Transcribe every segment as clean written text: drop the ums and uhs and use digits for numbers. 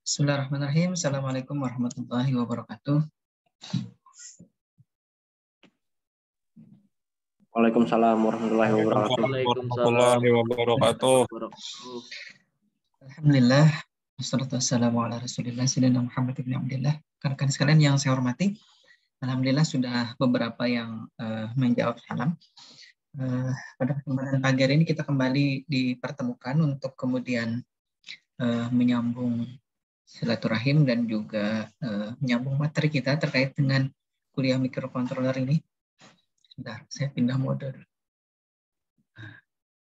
Bismillahirrahmanirrahim. Assalamualaikum warahmatullahi wabarakatuh. Waalaikumsalam warahmatullahi wabarakatuh. Warahmatullahi wabarakatuh. Alhamdulillah. Wassalatu wassalamu ala Rasulillah Sayyidina Muhammad ibn Abdillah. Rekan-rekan sekalian yang saya hormati, alhamdulillah sudah beberapa yang menjawab salam. Pada kesempatan pagi hari ini kita kembali dipertemukan untuk kemudian menyambung silaturahim dan juga menyambung materi kita terkait dengan kuliah mikrokontroler ini. Sebentar, saya pindah mode dulu.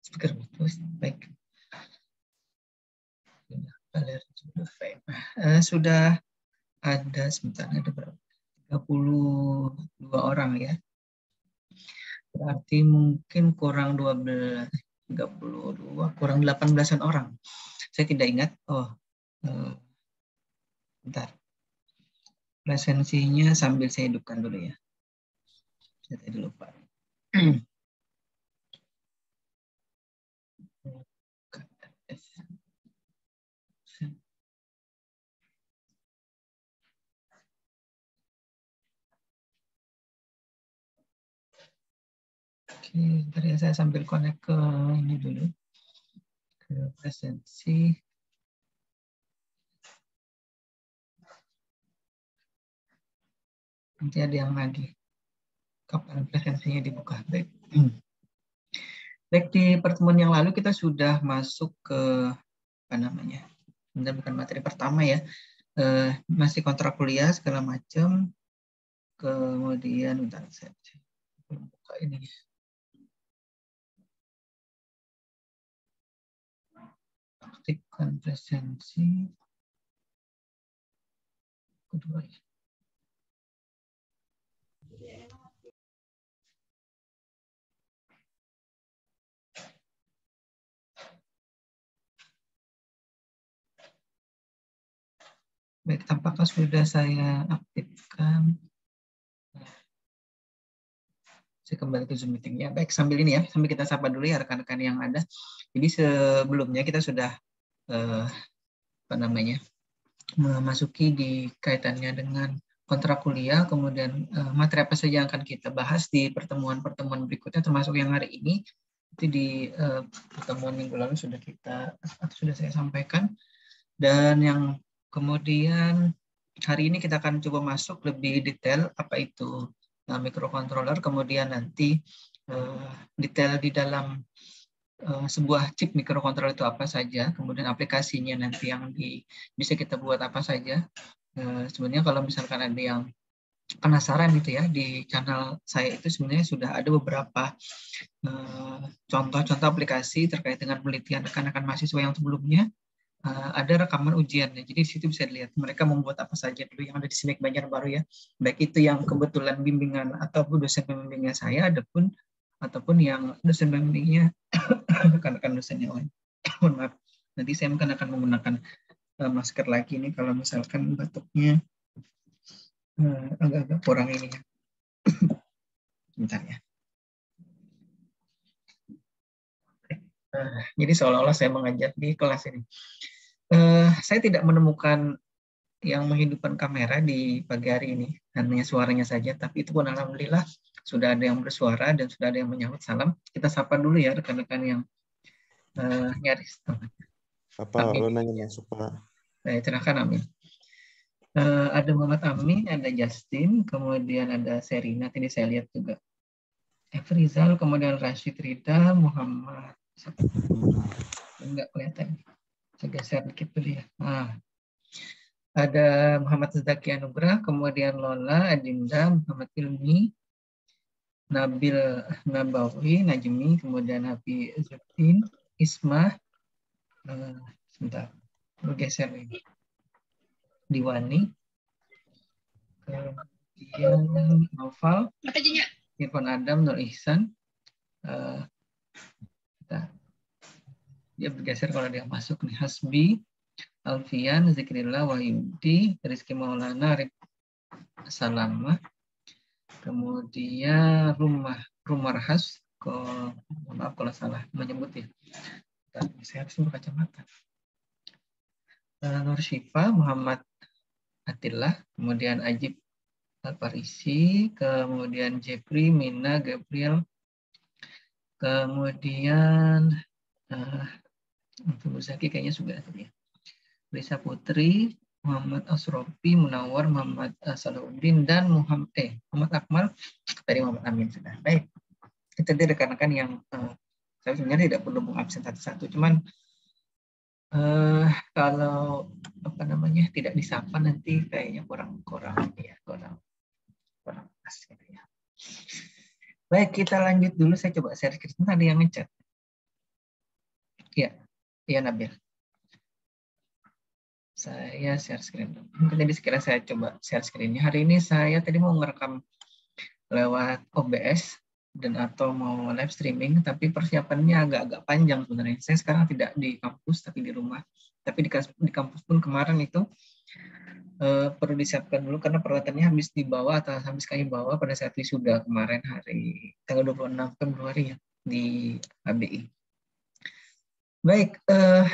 Speaker putus, baik. Sudah ada, sebentar, ada berapa? 32 orang ya. Berarti mungkin kurang 12, 32, kurang 18-an orang. Saya tidak ingat. Bentar. Presensinya sambil saya hidupkan dulu ya. Saya tadi lupa. Oke, bentar ya, saya sambil connect ke ini dulu. Ke presensi. Nanti ada yang lagi. Kapan presensinya dibuka? Baik. Baik, di pertemuan yang lalu kita sudah masuk ke apa namanya? Sebenarnya bukan materi pertama ya. Masih kontrak kuliah segala macam. Kemudian bentar saya buka ini. Aktifkan presensi. Kedua ya. Baik, tampaknya sudah saya aktifkan. Saya kembali ke Zoom meeting-nya. Baik, sambil ini ya, sambil kita sapa dulu ya rekan-rekan yang ada. Jadi sebelumnya kita sudah memasuki di kaitannya dengan kontrak kuliah, kemudian materi apa saja yang akan kita bahas di pertemuan-pertemuan berikutnya, termasuk yang hari ini. Itu di pertemuan minggu lalu sudah saya sampaikan. Dan yang kemudian hari ini kita akan coba masuk lebih detail apa itu microcontroller, kemudian nanti detail di dalam sebuah chip microcontroller itu apa saja, kemudian aplikasinya nanti yang bisa kita buat apa saja. Sebenarnya kalau misalkan ada yang penasaran gitu ya, di channel saya itu sebenarnya sudah ada beberapa contoh-contoh aplikasi terkait dengan penelitian rekan-rekan mahasiswa yang sebelumnya. Ada rekaman ujiannya, jadi di situ bisa dilihat mereka membuat apa saja dulu yang ada di SIMIK Banjarbaru ya, baik itu yang kebetulan bimbingan ataupun dosen pembimbingnya saya, ataupun yang dosen pembimbingnya rekan-rekan dosen yang lain. Mohon maaf, Nanti saya akan menggunakan masker lagi nih kalau misalkan batuknya agak-agak kurang ini ya. Bentar ya. Jadi seolah-olah saya mengajar di kelas ini. Saya tidak menemukan yang menghidupkan kamera di pagi hari ini, hanya suaranya saja, tapi itu pun alhamdulillah sudah ada yang bersuara dan sudah ada yang menyahut salam. Kita sapa dulu ya rekan-rekan yang nyaris. Apa lo nanya masuk, Pak? Silakan Amin. Ada Muhammad Amin, ada Justin, kemudian ada Serina, tadi saya lihat juga. Efrizal, kemudian Rashid Rida, Muhammad. Enggak kelihatan. Saya geser dikit dulu ya. Ada Muhammad Zaki Anugrah, kemudian Lola, Adinda, Muhammad Ilmi, Nabil Nabawi, Najmi, kemudian Nabi Zuddin, Ismah, sebentar, bergeser ini. Diwani, kemudian Noval, Irfan Adam, Nur Ihsan, dia bergeser kalau dia masuk nih, Hasbi, Alfian, Zikrillah, Wahyudi, Rizky Maulana, Salamah, kemudian Rumarhas, maaf kalau salah menyebut ya. Saya harus berkacamata. Nur Syifa, Muhammad Atillah, kemudian Ajib Al-Parisi, kemudian Jeffrey, Mina, Gabriel, kemudian Ibu Zaki kayaknya sudah tadi ya. Risa Putri, Muhammad Asrofi, Munawar, Muhammad Salahuddin, dan Muhammad Akmal, tadi Muhammad Amin sudah. Baik, itu tadi rekan-rekan yang saya sebenarnya tidak perlu mengabsen satu-satu, cuman kalau tidak disapa nanti kayaknya kurang pas gitu ya. Baik, kita lanjut dulu. Saya coba share screen. Ada yang ngechat. Ya Nabil. Saya share screen. Mungkin tadi sekiranya saya coba share screen-nya. Hari ini saya tadi mau ngerekam lewat OBS dan atau mau live streaming, tapi persiapannya agak-agak panjang sebenarnya. Saya sekarang tidak di kampus, tapi di rumah. Tapi di kampus pun kemarin itu perlu disiapkan dulu karena peralatannya habis dibawa atau habis kami bawa pada saat wisuda kemarin hari tanggal 26 Februari ya di ABI. Baik,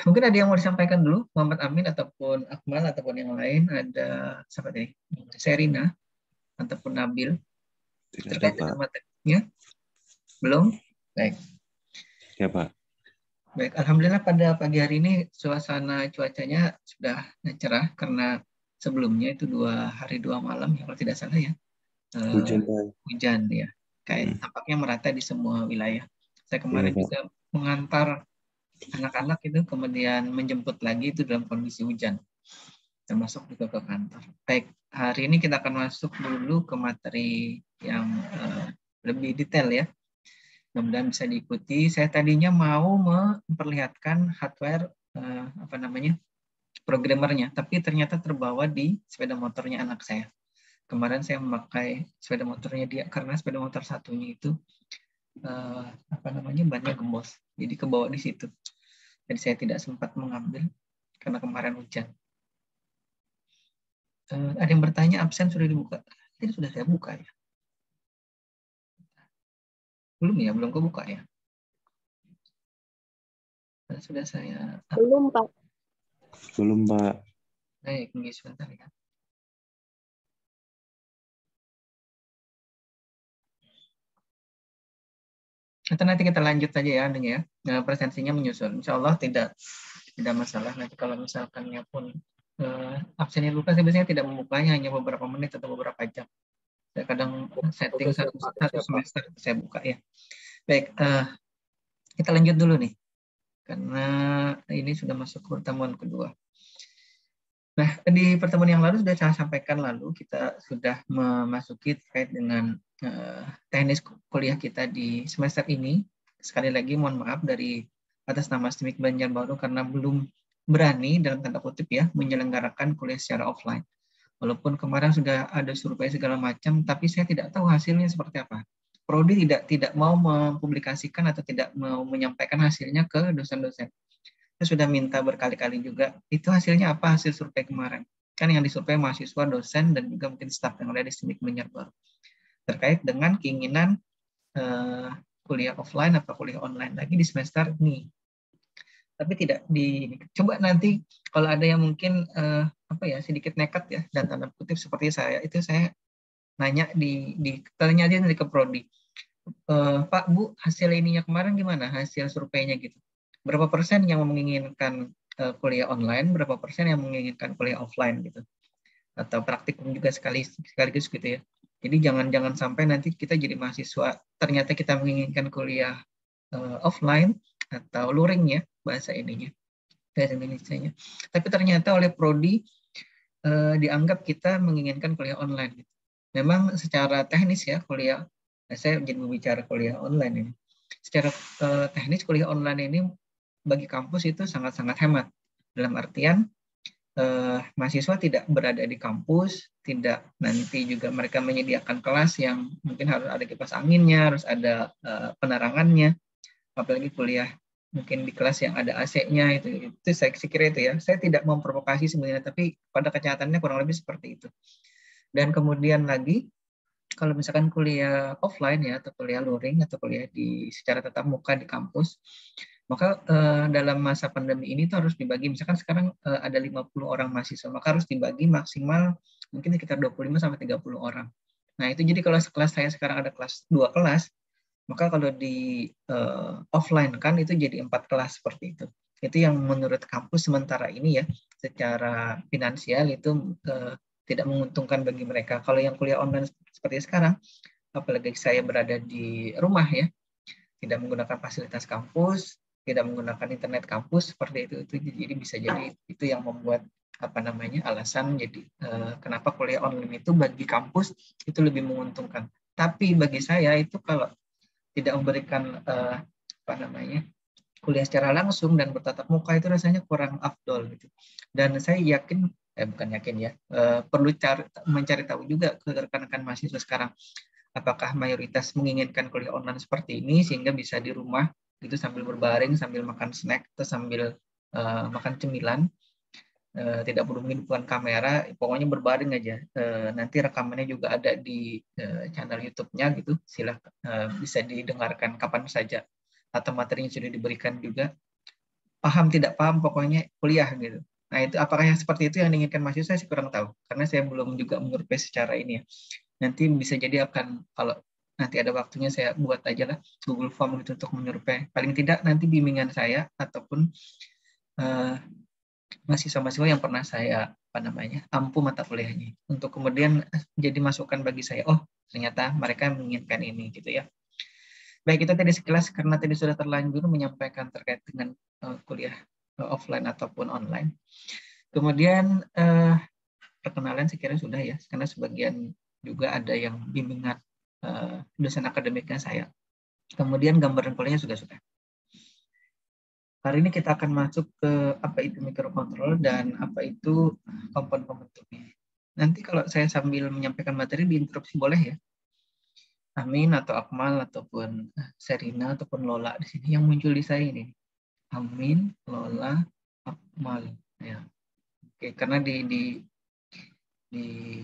mungkin ada yang mau disampaikan dulu, Muhammad Amin ataupun Akmal ataupun yang lain. Ada siapa tadi? Serina ataupun Nabil. Terkait dengan materinya? Belum? Baik. Ya, Pak. Baik, alhamdulillah pada pagi hari ini suasana cuacanya sudah cerah karena sebelumnya itu 2 hari 2 malam ya kalau tidak salah ya. Hujan ya. Kayak tampaknya merata di semua wilayah. Saya kemarin juga mengantar anak-anak itu kemudian menjemput lagi itu dalam kondisi hujan, termasuk juga ke kantor. Baik, hari ini kita akan masuk dulu ke materi yang lebih detail ya. Mudah-mudahan bisa diikuti. Saya tadinya mau memperlihatkan hardware programmernya, tapi ternyata terbawa di sepeda motornya anak saya. Kemarin saya memakai sepeda motornya dia karena sepeda motor satunya itu bannya gembos, jadi kebawa di situ. Jadi saya tidak sempat mengambil karena kemarin hujan. Ada yang bertanya absen sudah dibuka? Ini sudah saya buka ya. Belum ya, belum kebuka ya. Sudah saya. Belum Pak. Belum Pak. Baik, ini sebentar ya. Atau nanti kita lanjut saja ya, adanya ya. Presentasinya menyusul. Insya Allah tidak masalah. Nanti kalau misalkannya pun absennya lupa, saya biasanya tidak membukanya hanya beberapa menit atau beberapa jam. Saya kadang setting satu semester saya buka ya. Baik, kita lanjut dulu nih, karena ini sudah masuk ke pertemuan kedua. Nah, di pertemuan yang lalu sudah saya sampaikan kita sudah memasuki terkait dengan teknis kuliah kita di semester ini. Sekali lagi mohon maaf dari atas nama STIMIK Banjarbaru karena belum berani dalam tanda kutip ya menyelenggarakan kuliah secara offline. Walaupun kemarin sudah ada survei segala macam, tapi saya tidak tahu hasilnya seperti apa. Prodi tidak mau mempublikasikan atau tidak mau menyampaikan hasilnya ke dosen-dosen. Saya sudah minta berkali-kali juga, itu hasilnya apa hasil survei kemarin? Kan yang disurvei mahasiswa, dosen, dan juga mungkin staf yang ada di STIMIK Banjarbaru. Terkait dengan keinginan kuliah offline atau kuliah online lagi di semester ini. Tapi tidak coba nanti kalau ada yang mungkin sedikit nekat ya, dan tanda kutip seperti saya, itu saya nanya tanya aja dari ke prodi. Pak, Bu, hasil ininya kemarin gimana? Hasil surveinya gitu. Berapa persen yang menginginkan kuliah online, berapa persen yang menginginkan kuliah offline gitu. Atau praktikum juga sekaligus gitu ya. Jadi jangan sampai nanti kita jadi mahasiswa, ternyata kita menginginkan kuliah offline atau luring ya bahasa ininya, bahasa Indonesianya. Tapi ternyata oleh prodi dianggap kita menginginkan kuliah online. Gitu. Memang secara teknis ya kuliah, saya jadi berbicara kuliah online ini. Secara teknis kuliah online ini bagi kampus itu sangat-sangat hemat. Dalam artian mahasiswa tidak berada di kampus, tidak nanti juga mereka menyediakan kelas yang mungkin harus ada kipas anginnya, harus ada penerangannya, apalagi kuliah mungkin di kelas yang ada AC-nya itu saya kira itu ya. Saya tidak memprovokasi sebenarnya, tapi pada kenyataannya kurang lebih seperti itu. Dan kemudian lagi kalau misalkan kuliah offline ya atau kuliah luring atau kuliah secara tatap muka di kampus, maka dalam masa pandemi ini tuh harus dibagi, misalkan sekarang ada 50 orang mahasiswa, maka harus dibagi maksimal mungkin sekitar 25 sampai 30 orang. Nah, itu jadi kalau kelas saya sekarang ada 2 kelas, maka kalau di offline kan itu jadi 4 kelas seperti itu. Itu yang menurut kampus sementara ini ya, secara finansial itu tidak menguntungkan bagi mereka. Kalau yang kuliah online seperti sekarang, apalagi saya berada di rumah ya, tidak menggunakan fasilitas kampus, tidak menggunakan internet kampus seperti itu jadi bisa jadi itu yang membuat alasan jadi kenapa kuliah online itu bagi kampus itu lebih menguntungkan. Tapi bagi saya itu kalau tidak memberikan kuliah secara langsung dan bertatap muka itu rasanya kurang afdol gitu. Dan saya yakin bukan yakin ya, perlu mencari tahu juga ke rekan-rekan mahasiswa sekarang apakah mayoritas menginginkan kuliah online seperti ini sehingga bisa di rumah itu sambil berbaring, sambil makan snack atau sambil makan cemilan, tidak perlu menghidupkan kamera, pokoknya berbaring aja. Nanti rekamannya juga ada di channel YouTube-nya gitu, silakan bisa didengarkan kapan saja atau materinya sudah diberikan juga. Paham tidak paham pokoknya kuliah gitu. Nah itu apakah yang seperti itu yang diinginkan mahasiswa saya kurang tahu karena saya belum juga menyurvei secara ini ya. Nanti bisa jadi akan kalau nanti ada waktunya saya buat aja lah Google Form gitu untuk menyurvei. Paling tidak nanti bimbingan saya ataupun mahasiswa-mahasiswa yang pernah saya ampu mata kuliahnya untuk kemudian jadi masukan bagi saya. Oh ternyata mereka menginginkan ini gitu ya. Baik, itu tadi sekilas karena tadi sudah terlanjur menyampaikan terkait dengan kuliah offline ataupun online. Kemudian perkenalan sekiranya sudah ya, karena sebagian juga ada yang bimbingan dosen akademiknya saya. Kemudian gambaran kuliahnya sudah. Hari ini kita akan masuk ke apa itu mikrokontroller dan apa itu komponen pembentuknya. Nanti kalau saya sambil menyampaikan materi diinterupsi boleh ya. Amin atau Akmal ataupun Serina ataupun Lola di sini yang muncul di saya ini. Amin, Lola, Akmal. Ya. Oke, karena di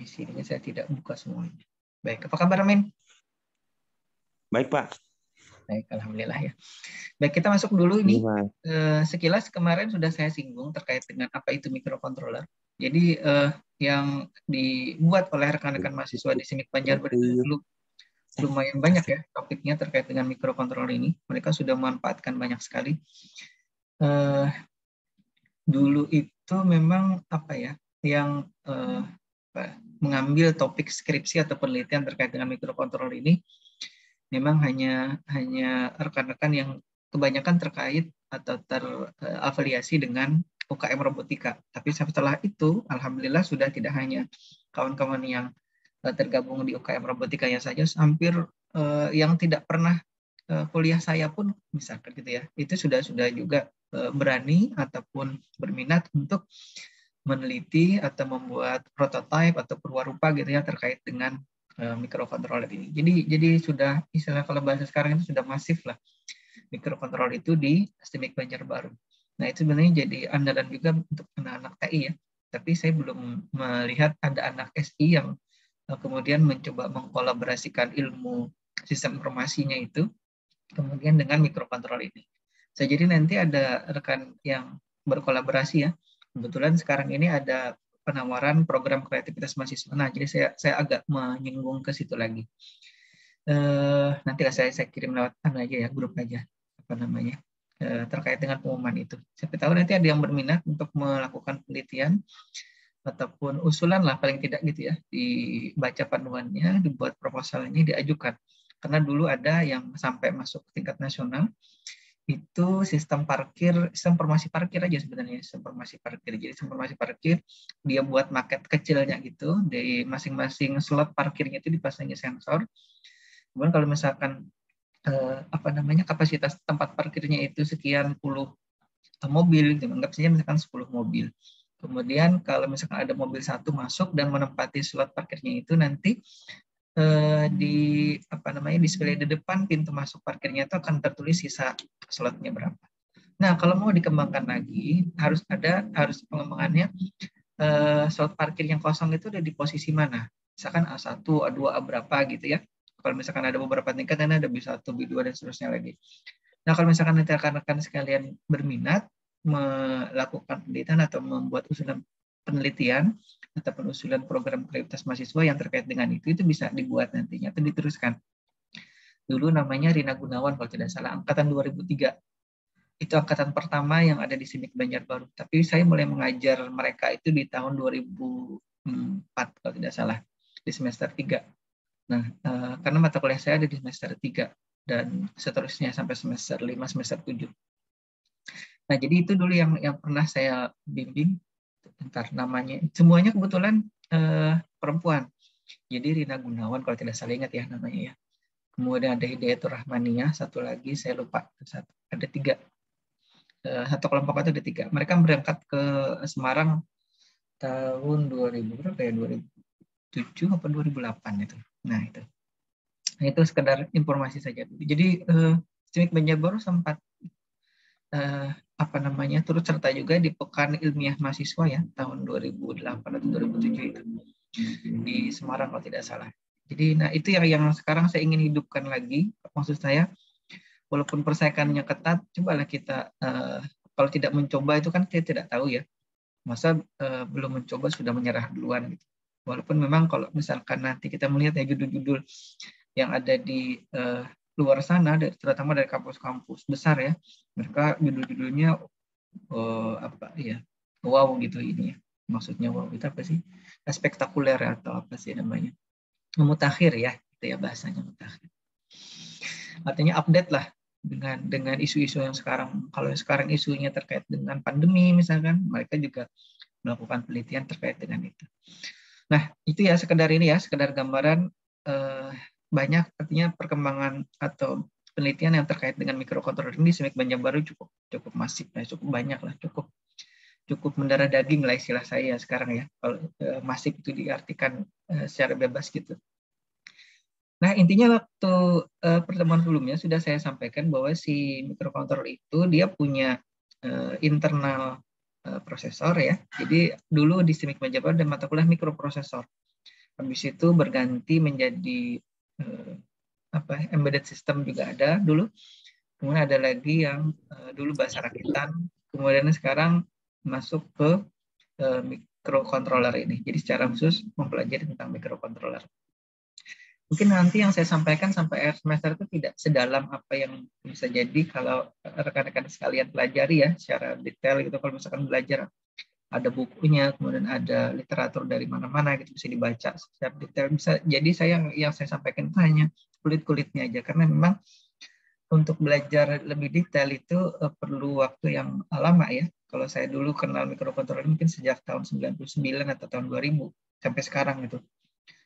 sini saya tidak buka semuanya. Baik, apa kabar Amin? Baik, Pak. Baik, alhamdulillah ya. Baik, kita masuk dulu ini. Sekilas kemarin sudah saya singgung terkait dengan apa itu mikrokontroller. Jadi yang dibuat oleh rekan-rekan mahasiswa di STIMIK Banjarbaru dulu lumayan banyak ya topiknya terkait dengan mikrokontroller ini. Mereka sudah memanfaatkan banyak sekali. Dulu itu memang yang mengambil topik skripsi atau penelitian terkait dengan mikrokontroller ini memang hanya rekan-rekan yang kebanyakan terkait atau terafiliasi dengan UKM robotika. Tapi setelah itu, alhamdulillah sudah tidak hanya kawan-kawan yang tergabung di UKM robotikanya saja, hampir yang tidak pernah kuliah saya pun misalkan gitu ya, itu sudah juga berani ataupun berminat untuk meneliti atau membuat prototipe atau perwarupa gitu ya terkait dengan mikrokontroller ini. Jadi sudah istilah kalau bahasa sekarang itu sudah masif lah mikrokontroller itu di STIMIK Banjarbaru. Nah, itu sebenarnya jadi andalan juga untuk anak-anak TI ya. Tapi saya belum melihat ada anak SI yang kemudian mencoba mengkolaborasikan ilmu sistem informasinya itu kemudian dengan mikrokontrol ini. Jadi nanti ada rekan yang berkolaborasi ya. Kebetulan sekarang ini ada penawaran program kreativitas mahasiswa. Nah, jadi saya agak menyinggung ke situ lagi. Nantilah saya kirim lewat aja ya, grup aja apa namanya terkait dengan pengumuman itu. Siapa tahu nanti ada yang berminat untuk melakukan penelitian ataupun usulan lah paling tidak gitu ya, dibaca panduannya, dibuat proposalnya, diajukan. Karena dulu ada yang sampai masuk ke tingkat nasional, itu sistem informasi parkir aja sebenarnya, sistem informasi parkir. Jadi sistem informasi parkir dia buat maket kecilnya gitu, di masing-masing slot parkirnya itu dipasangnya sensor. Kemudian kalau misalkan kapasitas tempat parkirnya itu sekian puluh mobil, anggap saja misalkan 10 mobil. Kemudian kalau misalkan ada mobil satu masuk dan menempati slot parkirnya itu, nanti di display di depan pintu masuk parkirnya itu akan tertulis sisa slotnya berapa. Nah, kalau mau dikembangkan lagi, harus pengembangannya slot parkir yang kosong itu ada di posisi mana? Misalkan A1, A2, A berapa gitu ya. Kalau misalkan ada beberapa tingkat, ada B1, B2 dan seterusnya lagi. Nah, kalau misalkan nanti rekan-rekan sekalian berminat melakukan penelitian atau membuat usulan penelitian ataupun usulan program kreativitas mahasiswa yang terkait dengan itu bisa dibuat nantinya atau diteruskan. Dulu namanya Rina Gunawan kalau tidak salah, angkatan 2003. Itu angkatan pertama yang ada di SIMIK Banjarbaru. Tapi saya mulai mengajar mereka itu di tahun 2004 kalau tidak salah, di semester 3. Nah, karena mata kuliah saya ada di semester 3 dan seterusnya sampai semester 5, semester 7. Nah, jadi itu dulu yang pernah saya bimbing. Entar namanya, semuanya kebetulan perempuan. Jadi Rina Gunawan kalau tidak salah ingat ya namanya ya. Kemudian ada Hidayatul Rahmaniyah, satu lagi saya lupa, ada 3. Satu kelompok itu ada 3. Mereka berangkat ke Semarang tahun 2000 berapa ya, 2007 atau 2008 itu. Nah, itu. Nah, itu sekedar informasi saja. Jadi SIMIK Banjarbaru sempat turut serta juga di Pekan Ilmiah Mahasiswa ya tahun 2008 atau 2007 itu di Semarang kalau tidak salah. Jadi nah itu yang sekarang saya ingin hidupkan lagi. Maksud saya walaupun persaingannya ketat, cobalah kita kalau tidak mencoba itu kan kita tidak tahu ya. Masa belum mencoba sudah menyerah duluan gitu. Walaupun memang kalau misalkan nanti kita melihat ya judul-judul yang ada di luar sana, terutama dari kampus-kampus besar ya, mereka judul-judulnya wow gitu ini ya. Maksudnya wow itu apa sih? Spektakuler atau apa sih namanya? Mutakhir ya, itu ya bahasanya mutakhir. Artinya update lah dengan isu-isu yang sekarang. Kalau sekarang isunya terkait dengan pandemi misalkan, mereka juga melakukan penelitian terkait dengan itu. Nah, itu ya sekedar gambaran banyak artinya perkembangan atau penelitian yang terkait dengan mikrokontroler ini SIMIK Banjarbaru cukup masif, cukup banyak lah, cukup mendarah daging lah istilah saya sekarang ya. Kalau masif itu diartikan secara bebas gitu. Nah, intinya waktu pertemuan sebelumnya sudah saya sampaikan bahwa si mikrokontroler itu dia punya internal prosesor ya. Jadi dulu di SIMIK Banjarbaru ada mata kuliah mikroprosesor. Habis itu berganti menjadi embedded system juga ada dulu. Kemudian ada lagi yang dulu bahasa rakitan. Kemudian sekarang masuk ke mikrocontroller ini. Jadi secara khusus mempelajari tentang mikrocontroller. Mungkin nanti yang saya sampaikan sampai akhir semester itu tidak sedalam apa yang bisa jadi kalau rekan-rekan sekalian pelajari ya secara detail gitu. Kalau misalkan belajar ada bukunya, kemudian ada literatur dari mana-mana gitu bisa dibaca secara detail. Jadi yang saya sampaikan itu hanya kulit-kulitnya aja karena memang untuk belajar lebih detail itu perlu waktu yang lama ya. Kalau saya dulu kenal mikrokontroler mungkin sejak tahun 99 atau tahun 2000 sampai sekarang gitu.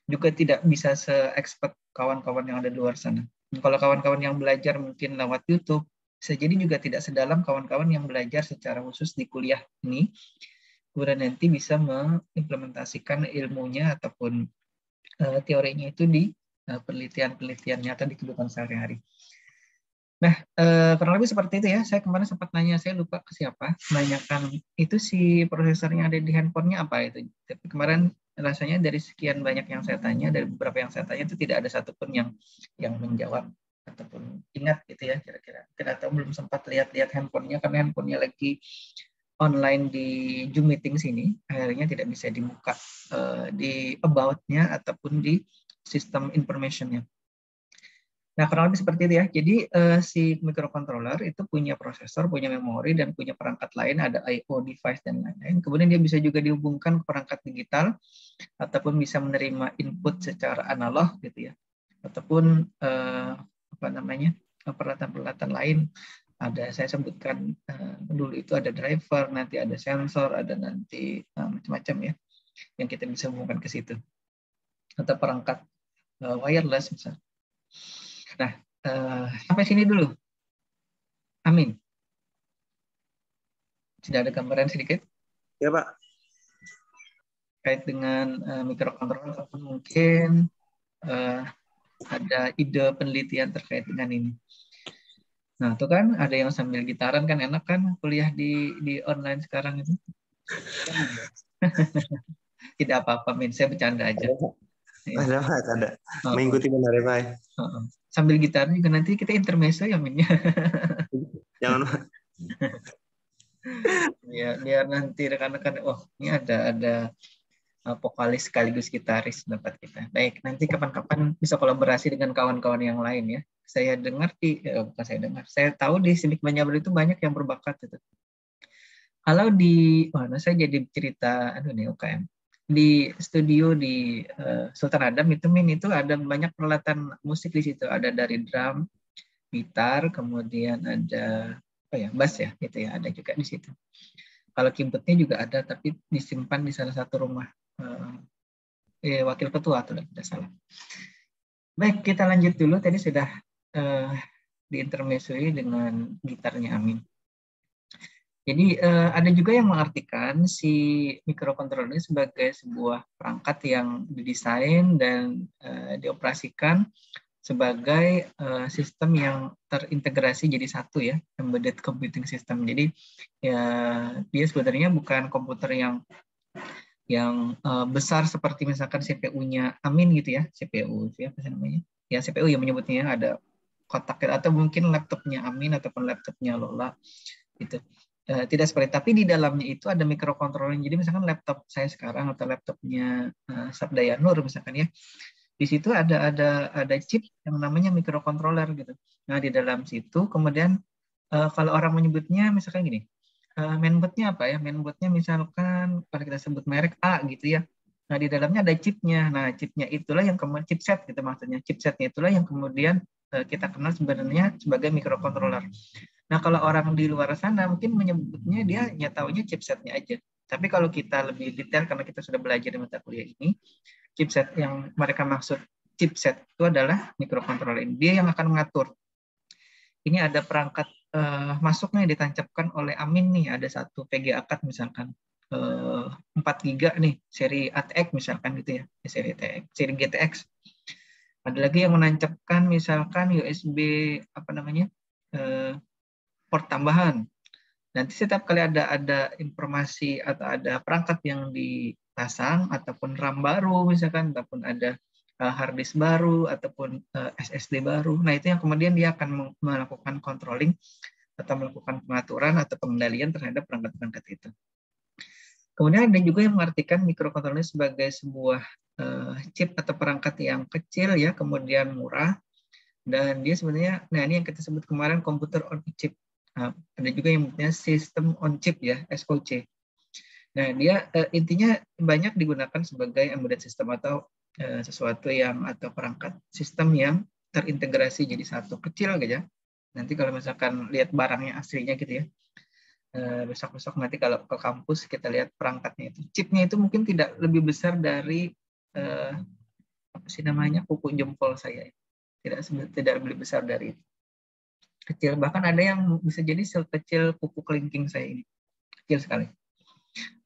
Juga tidak bisa se-expert kawan-kawan yang ada di luar sana. Kalau kawan-kawan yang belajar mungkin lewat YouTube, bisa jadi juga tidak sedalam kawan-kawan yang belajar secara khusus di kuliah ini. Kemudian nanti bisa mengimplementasikan ilmunya ataupun teorinya itu di penelitian-penelitian nyata di kehidupan sehari-hari. Nah, kurang lebih seperti itu ya. Saya kemarin sempat nanya, saya lupa ke siapa, menanyakan itu si prosesornya ada di handphonenya apa itu. Tapi kemarin rasanya dari sekian banyak yang saya tanya, dari beberapa yang saya tanya itu tidak ada satupun yang menjawab ataupun ingat gitu ya kira-kira. Kita tahu belum sempat lihat-lihat handphonenya karena handphonenya lagi online di Zoom meeting sini, akhirnya tidak bisa dibuka di about-nya ataupun di sistem information-nya. Nah, kurang lebih seperti itu ya. Jadi si microcontroller itu punya prosesor, punya memori, dan punya perangkat lain, ada I/O device dan lain-lain. Kemudian dia bisa juga dihubungkan ke perangkat digital, ataupun bisa menerima input secara analog gitu ya. Ataupun peralatan-peralatan lain. Ada saya sebutkan dulu itu ada driver, nanti ada sensor, ada nanti macam-macam ya yang kita bisa hubungkan ke situ. Atau perangkat wireless misalnya. Nah, sampai sini dulu. Amin. Sudah ada gambaran sedikit? Ya, Pak. Terkait dengan microcontroller, atau mungkin ada ide penelitian terkait dengan ini. Nah, itu kan ada yang sambil gitaran kan enak kan kuliah di online sekarang itu. Tidak apa-apa, Min. Saya bercanda aja. Ada, Pak. Ada. Mengikuti benar ya, Pak. Sambil gitar juga nanti kita intermezzo ya, Min. Jangan, Pak. Ya, biar nanti rekan-rekan, ini ada vokalis sekaligus gitaris tempat kita. Baik, nanti kapan-kapan bisa kolaborasi dengan kawan-kawan yang lain ya. Saya dengar bukan saya dengar, saya tahu di Sinik Banjarbaru itu banyak yang berbakat itu. Kalau saya jadi cerita, UKM. Di studio di Sultan Adam itu ada banyak peralatan musik di situ. Ada dari drum, gitar, kemudian ada bass ya, gitu ya, ada juga di situ. Kalau keyboardnya juga ada, tapi disimpan di salah satu rumah wakil ketua atau tidak salah. Baik, kita lanjut dulu. Tadi sudah diintermezoi dengan gitarnya Amin. Jadi ada juga yang mengartikan si microcontroller ini sebagai sebuah perangkat yang didesain dan dioperasikan sebagai sistem yang terintegrasi jadi satu ya, embedded computing system. Jadi ya dia sebenarnya bukan komputer yang besar seperti misalkan CPU-nya Amin gitu ya, CPU itu ya apa namanya? Ya CPU yang menyebutnya ada kotak atau mungkin laptopnya Amin ataupun laptopnya Lola gitu. Tidak seperti, tapi di dalamnya itu ada microcontroller. Jadi misalkan laptop saya sekarang atau laptopnya Sabdayanur misalkan ya, di situ ada chip yang namanya microcontroller gitu. Nah di dalam situ kemudian kalau orang menyebutnya misalkan gini, mainboardnya apa ya? Mainboardnya misalkan kalau kita sebut merek A gitu ya. Nah di dalamnya ada chipnya. Nah chipnya itulah yang kemudian chipset gitu maksudnya. Chipsetnya itulah yang kemudian kita kenal sebenarnya sebagai microcontroller. Nah, kalau orang di luar sana mungkin menyebutnya dia taunya chipsetnya aja. Tapi kalau kita lebih detail karena kita sudah belajar di mata kuliah ini, chipset yang mereka maksud chipset itu adalah microcontroller. Dia yang akan mengatur. Ini ada perangkat masuknya ditancapkan oleh Amin nih, ada satu VGA card misalkan 4 GB nih, seri ATX misalkan gitu ya, seri GTX. Ada lagi yang menancapkan misalkan USB port tambahan. Nanti setiap kali ada informasi atau ada perangkat yang dipasang ataupun RAM baru misalkan ataupun ada hard disk baru ataupun SSD baru. Nah, itu yang kemudian dia akan melakukan controlling atau melakukan pengaturan atau pengendalian terhadap perangkat-perangkat itu. Kemudian ada juga yang mengartikan microcontroller sebagai sebuah chip atau perangkat yang kecil ya, kemudian murah, dan dia sebenarnya, nah ini yang kita sebut kemarin komputer on chip. Nah, ada juga yang namanya sistem on chip ya, SoC. Nah dia intinya banyak digunakan sebagai embedded system atau sesuatu yang atau perangkat sistem yang terintegrasi jadi satu, kecil aja. Nanti kalau misalkan lihat barangnya aslinya gitu ya, besok-besok nanti kalau ke kampus kita lihat perangkatnya itu, chipnya itu mungkin tidak lebih besar dari kuku jempol saya, tidak lebih besar dari itu, kecil, bahkan ada yang bisa jadi sekecil kuku kelingking saya ini, kecil sekali.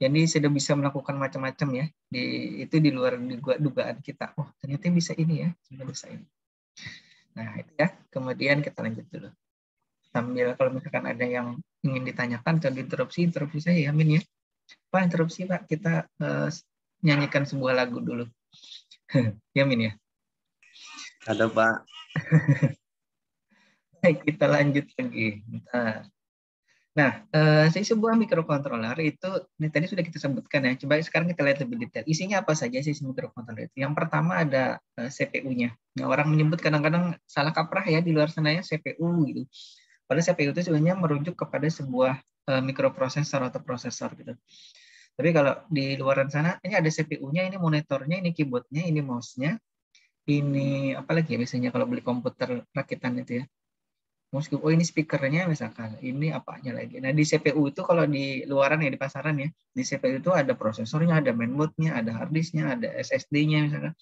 Jadi sudah bisa melakukan macam-macam ya, itu di luar dugaan kita. Oh ternyata bisa ini ya, bisa ini. Nah itu ya, kemudian kita lanjut dulu. sambil kalau misalkan ada yang ingin ditanyakan atau interupsi saya ya, Min ya. Pak, interupsi Pak, kita nyanyikan sebuah lagu dulu. Ya, Min ya. Ada Pak. Baik, kita lanjut lagi. Nah, si sebuah microcontroller itu, ini tadi sudah kita sebutkan ya. Coba sekarang kita lihat lebih detail. Isinya apa saja sih si microcontroller itu? Yang pertama ada CPU-nya. Nah, orang menyebut kadang-kadang salah kaprah ya di luar sana ya CPU gitu. Padahal CPU itu sebenarnya merujuk kepada sebuah mikroprosesor atau prosesor gitu. Tapi kalau di luar sana, ini ada CPU-nya, ini monitornya, ini keyboard-nya, ini mouse-nya, ini apa lagi ya biasanya kalau beli komputer rakitan itu ya. Oh ini speakernya misalkan, ini apanya lagi. Nah di CPU itu kalau di luaran ya, di pasaran ya, di CPU itu ada prosesornya, ada mainboard-nya, ada hard disk-nya, ada SSD-nya misalkan,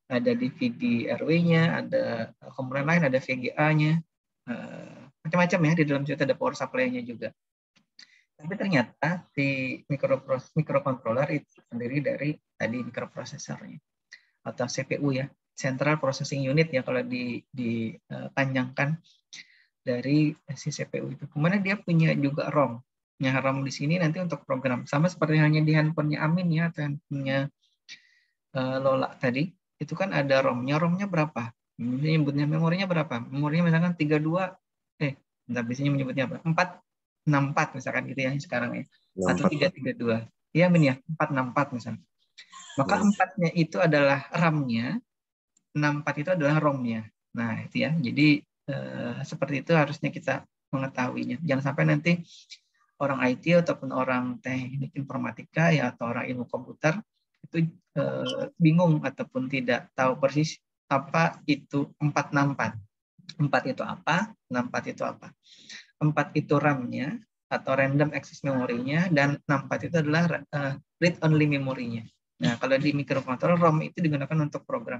ada DVD RW-nya, ada komponen lain, ada VGA-nya, macam-macam ya. Di dalam situ ada power supply-nya juga. Tapi ternyata si microcontroller itu terdiri dari tadi mikroprosesornya atau CPU ya, Central Processing Unit ya kalau dipanjangkan dari si CPU itu. Kemudian dia punya juga ROM. Yang ROM di sini nanti untuk program. Sama seperti hanya di handphonenya Amin ya, atau handphonenya Lola tadi. Itu kan ada ROM-nya. ROM-nya berapa? Menyebutnya memorinya berapa? Memorinya misalkan 32, biasanya menyebutnya apa? 464 misalkan gitu ya sekarang ya. Atau 332. Iya Min ya, 464 misalnya. Maka 4-nya itu adalah RAM-nya, 64 itu adalah ROM-nya. Nah, itu ya. Jadi seperti itu harusnya kita mengetahuinya. Jangan sampai nanti orang IT ataupun orang teknik informatika ya atau orang ilmu komputer itu bingung ataupun tidak tahu persis apa itu 464. 4 itu apa? 64 itu apa? 4 itu RAM-nya atau random access memory-nya, dan 64 itu adalah read only memory-nya. Nah, kalau di microcontroller ROM itu digunakan untuk program.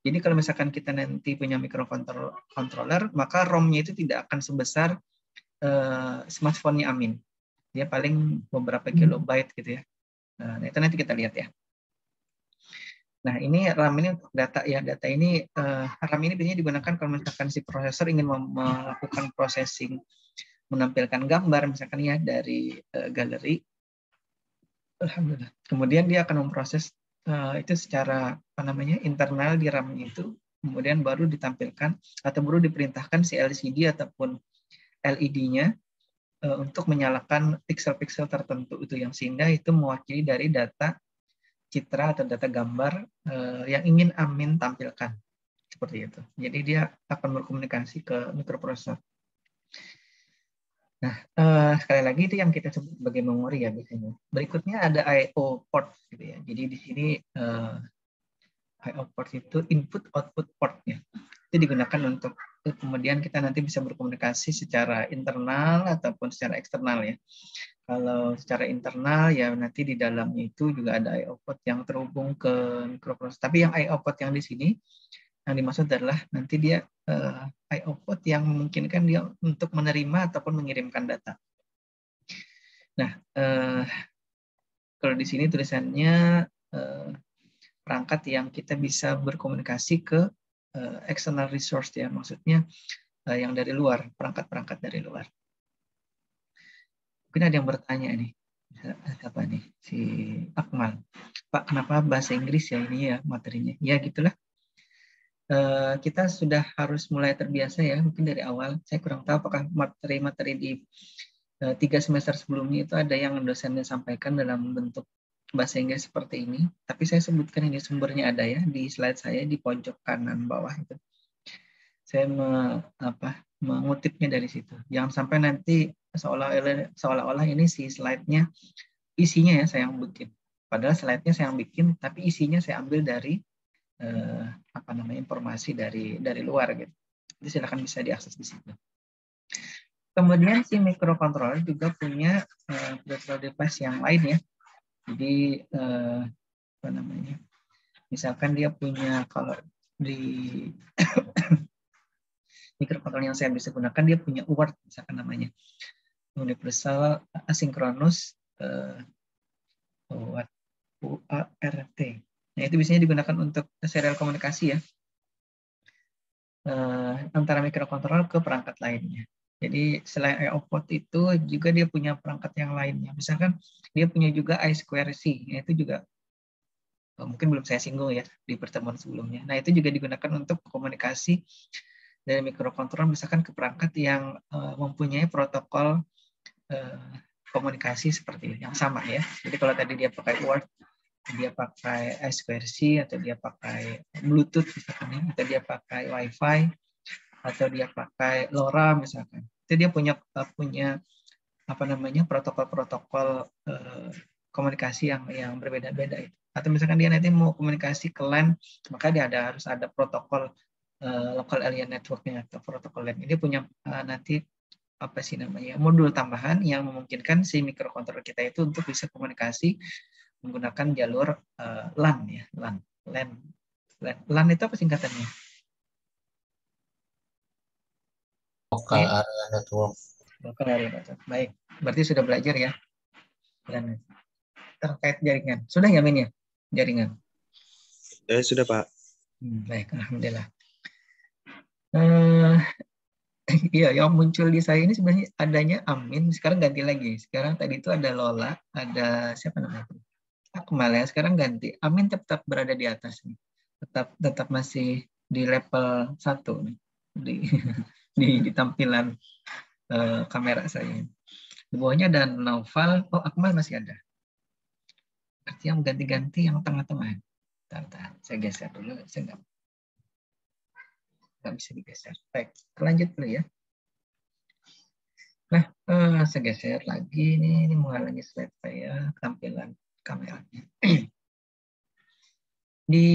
Jadi kalau misalkan kita nanti punya microcontroller, maka ROM-nya itu tidak akan sebesar smartphone-nya Amin. Dia paling beberapa kilobyte gitu ya. Nah, itu nanti kita lihat ya. Nah, ini RAM ini untuk data ya. Data ini, RAM ini biasanya digunakan kalau misalkan si prosesor ingin melakukan processing, menampilkan gambar misalkan ya dari galeri. Alhamdulillah. Kemudian dia akan memproses itu secara internal di RAM itu, kemudian baru ditampilkan atau baru diperintahkan si LCD ataupun LED-nya untuk menyalakan pixel-pixel tertentu itu, yang sehingga itu mewakili dari data citra atau data gambar yang ingin Amin tampilkan, seperti itu. Jadi dia akan berkomunikasi ke mikroprosesor. Nah, sekali lagi itu yang kita sebut sebagai memori ya biasanya. Berikutnya ada I/O port gitu ya. Jadi di sini I/O port itu input output port ya. Itu digunakan untuk kemudian kita nanti bisa berkomunikasi secara internal ataupun secara eksternal ya. Kalau secara internal ya nanti di dalamnya itu juga ada I/O port yang terhubung ke mikroprosesor. Tapi yang I/O port yang di sini yang dimaksud adalah nanti dia I/O port yang memungkinkan dia untuk menerima ataupun mengirimkan data. Nah, kalau di sini tulisannya perangkat yang kita bisa berkomunikasi ke external resource ya, maksudnya yang dari luar, perangkat-perangkat dari luar. Mungkin ada yang bertanya nih, apa nih, si Akmal, Pak kenapa bahasa Inggris ya ini ya materinya? Ya gitulah. Kita sudah harus mulai terbiasa ya, mungkin dari awal. Saya kurang tahu apakah materi-materi di 3 semester sebelumnya itu ada yang dosennya sampaikan dalam bentuk bahasa Inggris seperti ini. Tapi saya sebutkan ini sumbernya ada ya di slide saya di pojok kanan bawah itu. Saya mengutipnya dari situ. Jangan sampai nanti seolah-olah ini si slide-nya isinya ya saya yang bikin. Padahal slide-nya saya yang bikin, tapi isinya saya ambil dari informasi dari luar gitu. Jadi silakan bisa diakses di situ. Kemudian si microcontroller juga punya virtual device yang lain ya. Jadi misalkan dia punya, kalau di microcontroller yang saya bisa gunakan dia punya UART misalkan namanya, Universal Asynchronous UART. Nah, itu biasanya digunakan untuk serial komunikasi ya, antara mikrokontroller ke perangkat lainnya. Jadi selain I/O port itu juga dia punya perangkat yang lainnya. Misalkan dia punya juga I2C, itu juga mungkin belum saya singgung ya di pertemuan sebelumnya. Nah itu juga digunakan untuk komunikasi dari mikrokontroler misalkan ke perangkat yang mempunyai protokol komunikasi seperti yang sama ya. Jadi kalau tadi dia pakai Word, dia pakai I2C atau dia pakai Bluetooth misalkan ya, atau dia pakai Wi-Fi atau dia pakai LoRa misalkan. Itu dia punya apa namanya protokol-protokol komunikasi yang berbeda-beda itu. Atau misalkan dia nanti mau komunikasi ke LAN, maka dia harus ada protokol local area network-nya atau protokol LAN. Dia punya nanti apa sih namanya modul tambahan yang memungkinkan si mikrokontroler kita itu untuk bisa komunikasi menggunakan jalur LAN ya, LAN itu apa singkatannya? Local area network. Local area network. Baik, berarti sudah belajar ya LAN terkait jaringan. Sudah ya Min ya jaringan? Sudah Pak. Baik, alhamdulillah. Iya, yang muncul di saya ini sebenarnya adanya Amin, sekarang ganti lagi. Sekarang tadi itu ada Lola, ada siapa namanya? Akmal ya, sekarang ganti. Amin tetap berada di atas nih. Tetap masih di level 1 nih. Di tampilan kamera saya. Di bawahnya ada Naufal, oh Akmal masih ada. Artinya ganti-ganti yang tengah-tengah. Bentar, saya geser dulu, saya nggak bisa digeser. Baik, lanjut dulu ya. Nah, saya geser lagi ini menghalangi slide saya, tampilan kameranya. Di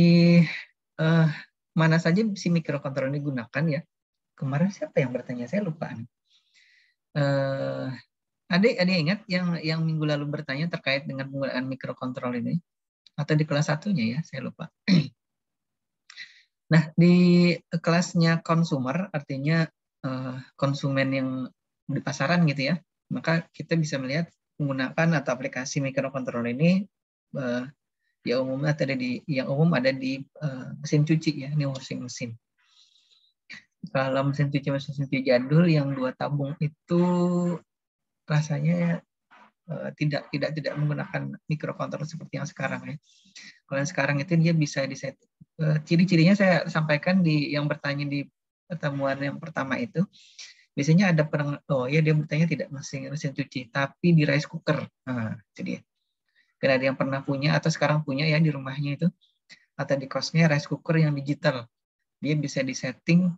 mana saja si mikrokontroler ini digunakan ya? Kemarin siapa yang bertanya? Saya lupa nih. Ada ingat yang minggu lalu bertanya terkait dengan penggunaan mikrokontroler ini? Atau di kelas satunya ya? Saya lupa. Nah, di kelasnya consumer, artinya konsumen yang di pasaran gitu ya, maka kita bisa melihat menggunakan atau aplikasi mikrokontroler ini yang umum ada di mesin cuci ya, ini washing mesin. Kalau mesin cuci jadul yang 2 tabung itu rasanya tidak menggunakan mikrokontroler seperti yang sekarang ya. Kalau yang sekarang itu dia bisa diset. Ciri-cirinya saya sampaikan di yang bertanya di pertemuan yang pertama itu. Biasanya ada dia bertanya tidak mesin cuci, tapi di rice cooker. Nah, itu dia. Karena ada yang pernah punya atau sekarang punya ya di rumahnya itu, atau di kosnya rice cooker yang digital. Dia bisa disetting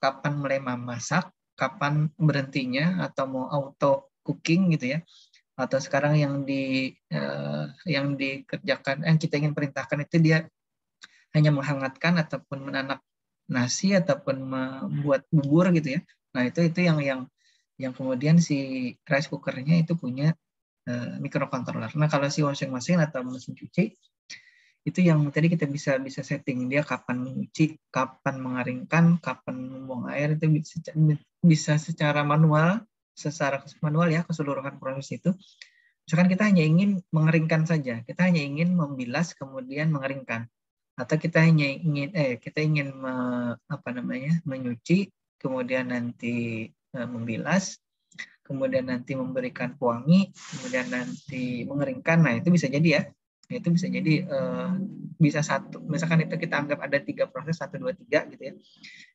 kapan mulai memasak, kapan berhentinya, atau mau auto cooking gitu ya. Atau sekarang yang dikerjakan, yang kita ingin perintahkan itu dia hanya menghangatkan ataupun menanak nasi ataupun membuat bubur gitu ya. Nah itu yang kemudian si rice cookernya itu punya mikrokontroler. Nah kalau si washing machine atau mesin cuci itu yang tadi kita bisa setting dia kapan mencuci, kapan mengeringkan, kapan membuang air, itu bisa secara manual ya keseluruhan proses itu. Misalkan kita hanya ingin mengeringkan saja, kita hanya ingin membilas kemudian mengeringkan, atau kita hanya ingin menyuci kemudian nanti membilas, kemudian nanti memberikan pewangi, kemudian nanti mengeringkan. Nah itu bisa jadi ya, itu bisa jadi bisa satu, misalkan itu kita anggap ada 3 proses 1, 2, 3 gitu ya,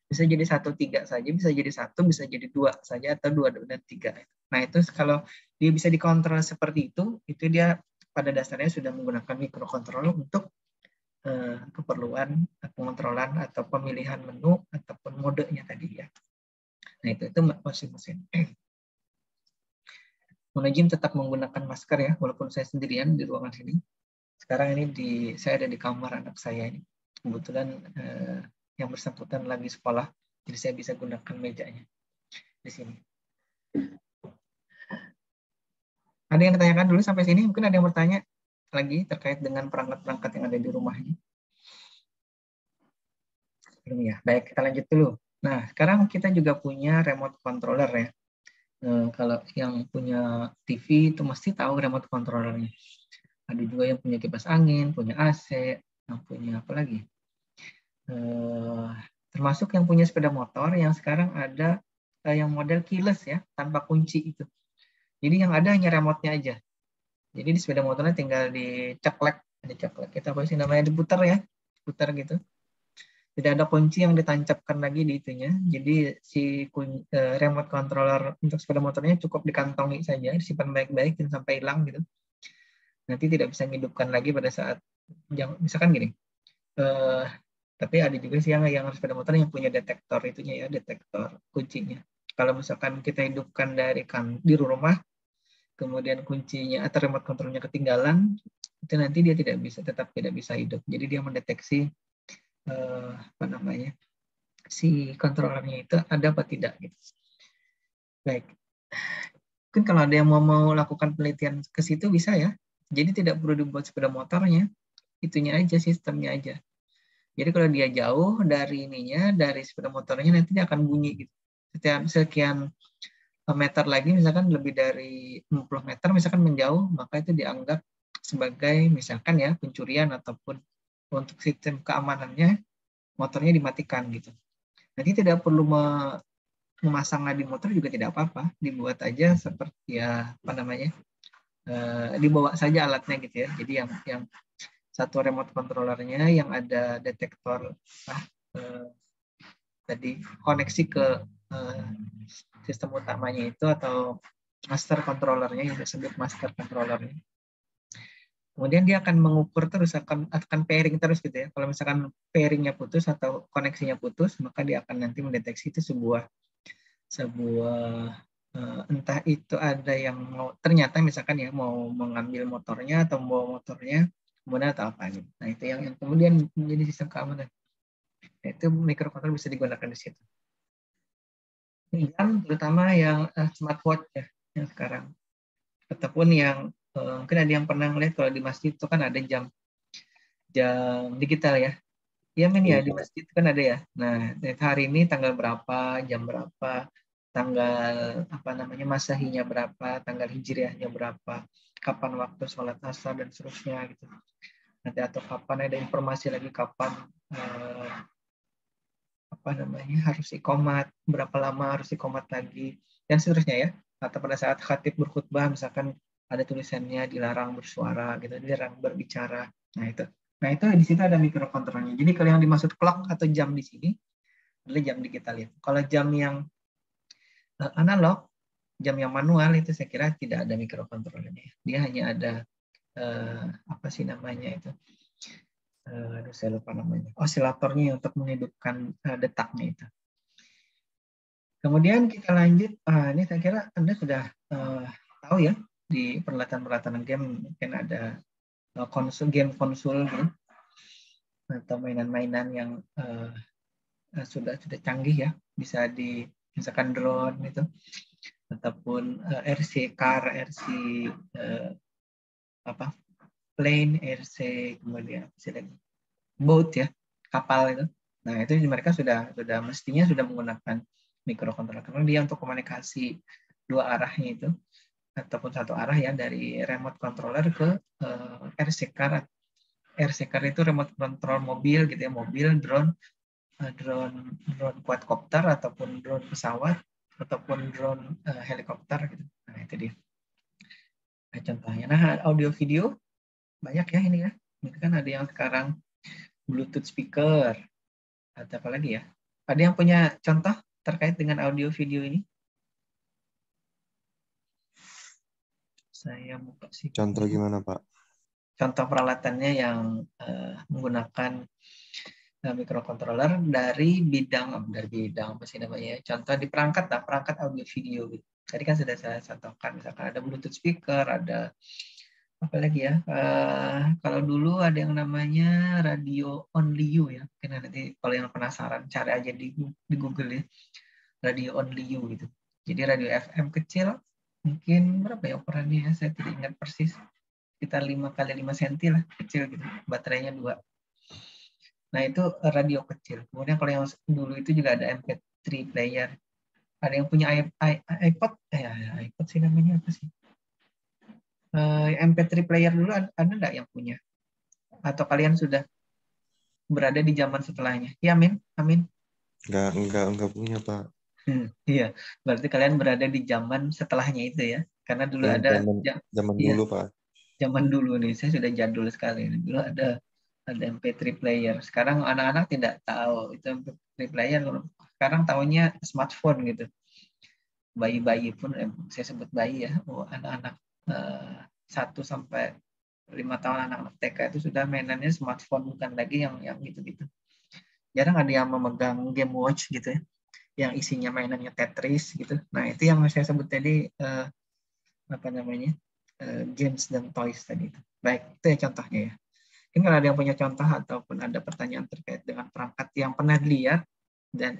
bisa jadi 1, 3 saja, bisa jadi 1, bisa jadi 2 saja, atau 2 dan 3. Nah itu kalau dia bisa dikontrol seperti itu dia pada dasarnya sudah menggunakan mikrokontroler untuk keperluan pengontrolan atau pemilihan menu ataupun modenya tadi ya. Nah itu masing-masing. Monojim tetap menggunakan masker ya, walaupun saya sendirian di ruangan sini. Sekarang ini saya ada di kamar anak saya ini. Kebetulan yang bersangkutan lagi sekolah, jadi saya bisa gunakan mejanya di sini. Ada yang ditanyakan dulu sampai sini? Mungkin ada yang bertanya lagi terkait dengan perangkat-perangkat yang ada di rumahnya. Belum ya? Baik, kita lanjut dulu. Nah, sekarang kita juga punya remote controller ya. Kalau yang punya TV itu mesti tahu remote controllernya. Ada juga yang punya kipas angin, punya AC, yang punya apa lagi? Termasuk yang punya sepeda motor yang sekarang ada yang model keyless ya, tanpa kunci itu. Jadi yang ada hanya remote-nya aja. Jadi di sepeda motornya tinggal diceklek, itu apa sih namanya, diputar ya, putar gitu. Tidak ada kunci yang ditancapkan lagi di itunya. Jadi si remote controller untuk sepeda motornya cukup dikantongi saja, disimpan baik-baik dan sampai hilang gitu. Nanti tidak bisa menghidupkan lagi pada saat misalkan gini. Tapi ada juga sih yang sepeda motor yang punya detektor itunya ya, detektor kuncinya. Kalau misalkan kita hidupkan di rumah, kemudian kuncinya atau remote controlnya ketinggalan, itu nanti dia tetap tidak bisa hidup. Jadi dia mendeteksi si kontrolernya itu ada apa tidak gitu. Baik. Mungkin kalau ada yang mau lakukan penelitian ke situ bisa ya. Jadi tidak perlu dibuat sepeda motornya, itunya aja, sistemnya aja. Jadi kalau dia jauh dari sepeda motornya, nanti dia akan bunyi gitu. Setiap sekian meter lagi, misalkan lebih dari 50 meter, misalkan menjauh, maka itu dianggap sebagai misalkan ya pencurian ataupun untuk sistem keamanannya motornya dimatikan gitu. Nanti tidak perlu memasang di motor juga tidak apa-apa, dibuat aja seperti ya dibawa saja alatnya gitu ya. Jadi yang satu remote controllernya yang ada detektor tadi koneksi ke sistem utamanya itu atau master controllernya yang disebut master controllernya. Kemudian dia akan mengukur terus, akan pairing terus gitu ya. Kalau misalkan pairingnya putus atau koneksinya putus, maka dia akan nanti mendeteksi itu sebuah entah itu ada yang ternyata misalkan ya mau mengambil motornya atau membawa motornya kemudian atau apa gitu. Nah itu yang kemudian menjadi sistem keamanan. Nah, itu microcontroller bisa digunakan di situ. Jam terutama yang smartwatch ya yang sekarang, ataupun yang mungkin ada yang pernah melihat kalau di masjid itu kan ada jam digital ya. Iya men ya, di masjid kan ada ya. Nah, hari ini tanggal berapa, jam berapa, tanggal masehinya berapa, tanggal hijriahnya berapa, kapan waktu sholat asar dan seterusnya gitu. Nanti atau kapan ada informasi lagi kapan harus iqomat, berapa lama harus iqomat lagi dan seterusnya ya. Atau pada saat khatib berkhutbah misalkan ada tulisannya dilarang bersuara gitu, dilarang berbicara. Nah itu di situ ada microcontrollernya. Jadi kalau yang dimaksud clock atau jam di sini adalah jam digital itu. Kalau jam yang analog, jam yang manual itu saya kira tidak ada microcontrollernya. Dia hanya ada saya lupa namanya. Osilatornya untuk menghidupkan detaknya itu. Kemudian kita lanjut. Ini saya kira Anda sudah tahu ya di peralatan-peralatan game mungkin ada game konsul gitu, atau mainan-mainan yang sudah canggih ya, bisa misalkan drone itu ataupun RC car, RC plane, RC, kemudian boat ya, kapal itu. Nah itu mereka mestinya sudah menggunakan microcontroller karena dia untuk komunikasi dua arahnya itu ataupun satu arah ya dari remote controller ke RC car. RC car itu remote control mobil gitu ya, mobil, drone quadcopter ataupun drone pesawat ataupun drone helikopter gitu. Nah itu dia. Nah, contohnya. Nah audio video banyak ya ini ya. Ini kan ada yang sekarang Bluetooth speaker atau apa lagi ya. Ada yang punya contoh terkait dengan audio video ini? Saya buka sih. Contoh gimana Pak? Contoh peralatannya yang menggunakan microcontroller dari bidang apa sih namanya? Contoh di perangkat audio video gitu. Tadi kan sudah saya contohkan, misalkan ada Bluetooth speaker, ada apa lagi ya? Kalau dulu ada yang namanya radio only you ya. Mungkin nanti kalau yang penasaran cari aja di Google ya. Radio only you gitu. Jadi radio FM kecil, mungkin berapa ya ukurannya ya? Saya tidak ingat persis. Sekitar 5 x 5 cm lah, kecil gitu. Baterainya 2. Nah itu radio kecil. Kemudian kalau yang dulu itu juga ada MP3 player. Ada yang punya iPod? iPod sih namanya apa sih? MP3 player dulu ada nggak yang punya? Atau kalian sudah berada di zaman setelahnya? Ya, Amin. Enggak punya Pak. Iya, berarti kalian berada di zaman setelahnya itu ya. Karena dulu Yang ada zaman iya, dulu, Pak. zaman dulu nih. Saya sudah jadul sekali. Dulu ada MP3 player. Sekarang anak-anak tidak tahu itu MP3 player. Sekarang tahunya smartphone gitu. Bayi-bayi pun saya sebut bayi ya. Oh, anak-anak 1 sampai 5 tahun anak-anak TK itu sudah mainannya smartphone, bukan lagi yang gitu-gitu. Jarang ada yang memegang game watch gitu ya, yang isinya mainannya Tetris gitu. Nah itu yang saya sebut tadi games dan toys tadi itu. Baik, itu ya contohnya ya. Mungkin kalau ada yang punya contoh ataupun ada pertanyaan terkait dengan perangkat yang pernah dilihat dan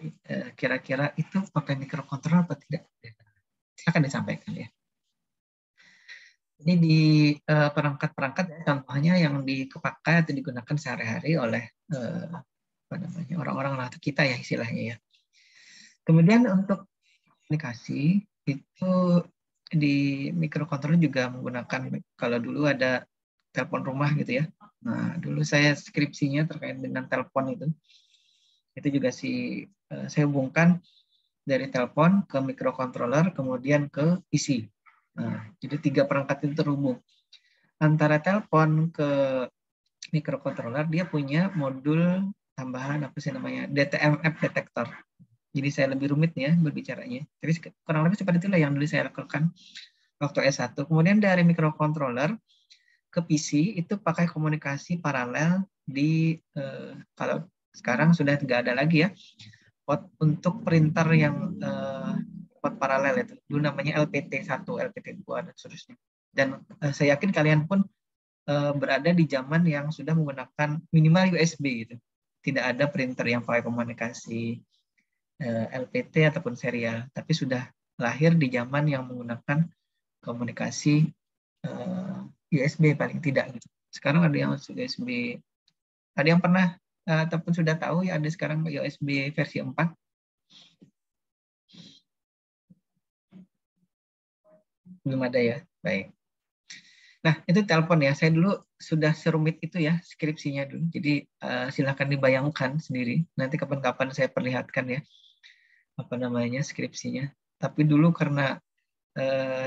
kira-kira itu pakai microcontroller atau tidak, silakan disampaikan ya. Ini di perangkat-perangkat contohnya yang dipakai atau digunakan sehari-hari oleh orang-orang atau kita ya istilahnya ya. Kemudian untuk komunikasi itu di microcontroller juga menggunakan, kalau dulu ada telepon rumah gitu ya. Nah, dulu saya skripsinya terkait dengan telepon itu juga saya hubungkan dari telepon ke microcontroller kemudian ke PC. Nah, jadi 3 perangkat itu terhubung. Antara telepon ke microcontroller dia punya modul tambahan apa sih namanya DTMF detector. Jadi saya lebih rumit ya berbicaranya. Tapi kurang lebih seperti itulah yang dulu saya lakukan waktu S1. Kemudian dari microcontroller ke PC itu pakai komunikasi paralel di kalau sekarang sudah tidak ada lagi ya port untuk printer yang port paralel itu. Dulu namanya LPT1, LPT2 dan seterusnya. Dan saya yakin kalian pun berada di zaman yang sudah menggunakan minimal USB gitu. Tidak ada printer yang pakai komunikasi LPT ataupun serial, tapi sudah lahir di zaman yang menggunakan komunikasi USB paling tidak gitu. Sekarang ada yang USB, ada yang pernah ataupun sudah tahu ya ada sekarang USB versi 4. Belum ada ya, baik. Nah, itu telepon ya. Saya dulu sudah serumit itu ya skripsinya dulu. Jadi silakan dibayangkan sendiri. Nanti kapan-kapan saya perlihatkan ya apa namanya skripsinya. Tapi dulu karena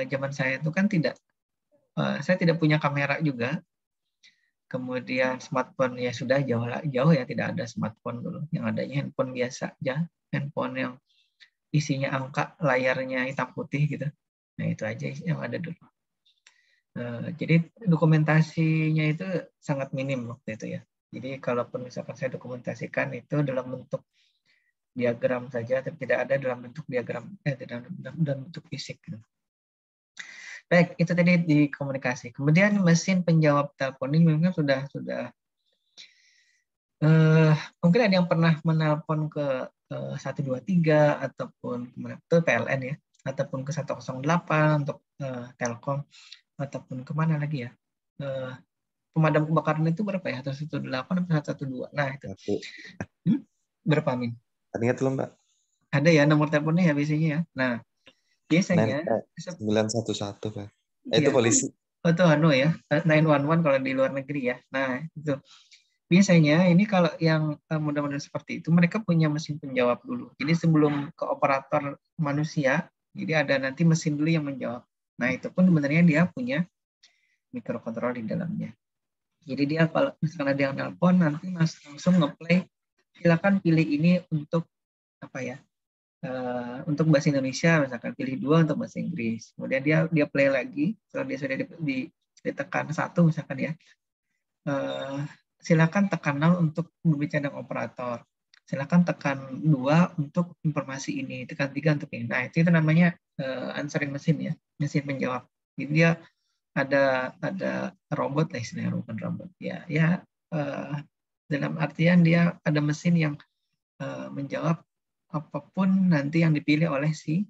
zaman saya itu kan saya tidak punya kamera juga. Kemudian smartphone ya sudah jauh ya, tidak ada smartphone dulu. Yang adanya handphone biasa aja, handphone yang isinya angka, layarnya hitam putih gitu. Nah itu aja yang ada dulu. Jadi dokumentasinya itu sangat minim waktu itu ya. Jadi kalaupun misalkan saya dokumentasikan itu dalam bentuk diagram saja, tapi tidak ada dalam bentuk diagram, dalam bentuk fisik. Gitu. Baik, itu tadi di komunikasi. Kemudian mesin penjawab telepon ini memang sudah mungkin ada yang pernah menelpon ke 123 ataupun ke PLN ya, ataupun ke 108 untuk Telkom, ataupun kemana lagi ya? Pemadam kebakaran itu berapa ya? 118 atau 112? Nah, itu. Berapa, Min? Ingat belum, Pak? Ada ya nomor teleponnya ya biasanya ya. Nah, biasanya 911, Pak. Itu polisi. Itu ya, 911 kalau di luar negeri ya. Nah, itu. Biasanya ini kalau yang model-model seperti itu mereka punya mesin penjawab dulu. Jadi sebelum ke operator manusia, jadi ada nanti mesin dulu yang menjawab. Nah, itu pun sebenarnya dia punya microcontroller di dalamnya. Jadi dia kalau misalkan ada yang nelpon nanti langsung ngeplay, silakan pilih ini untuk apa ya? Untuk bahasa Indonesia misalkan pilih 2 untuk bahasa Inggris. Kemudian dia play lagi, setelah dia sudah ditekan 1 misalkan ya. Silakan tekan 0 untuk berbicara dengan operator. Silakan tekan 2 untuk informasi ini, tekan 3 untuk ini. Nah, itu namanya answering mesin ya, mesin penjawab. Jadi dia ada robot lah istilahnya, bukan robot. Ya dalam artian dia ada mesin yang menjawab apapun nanti yang dipilih oleh si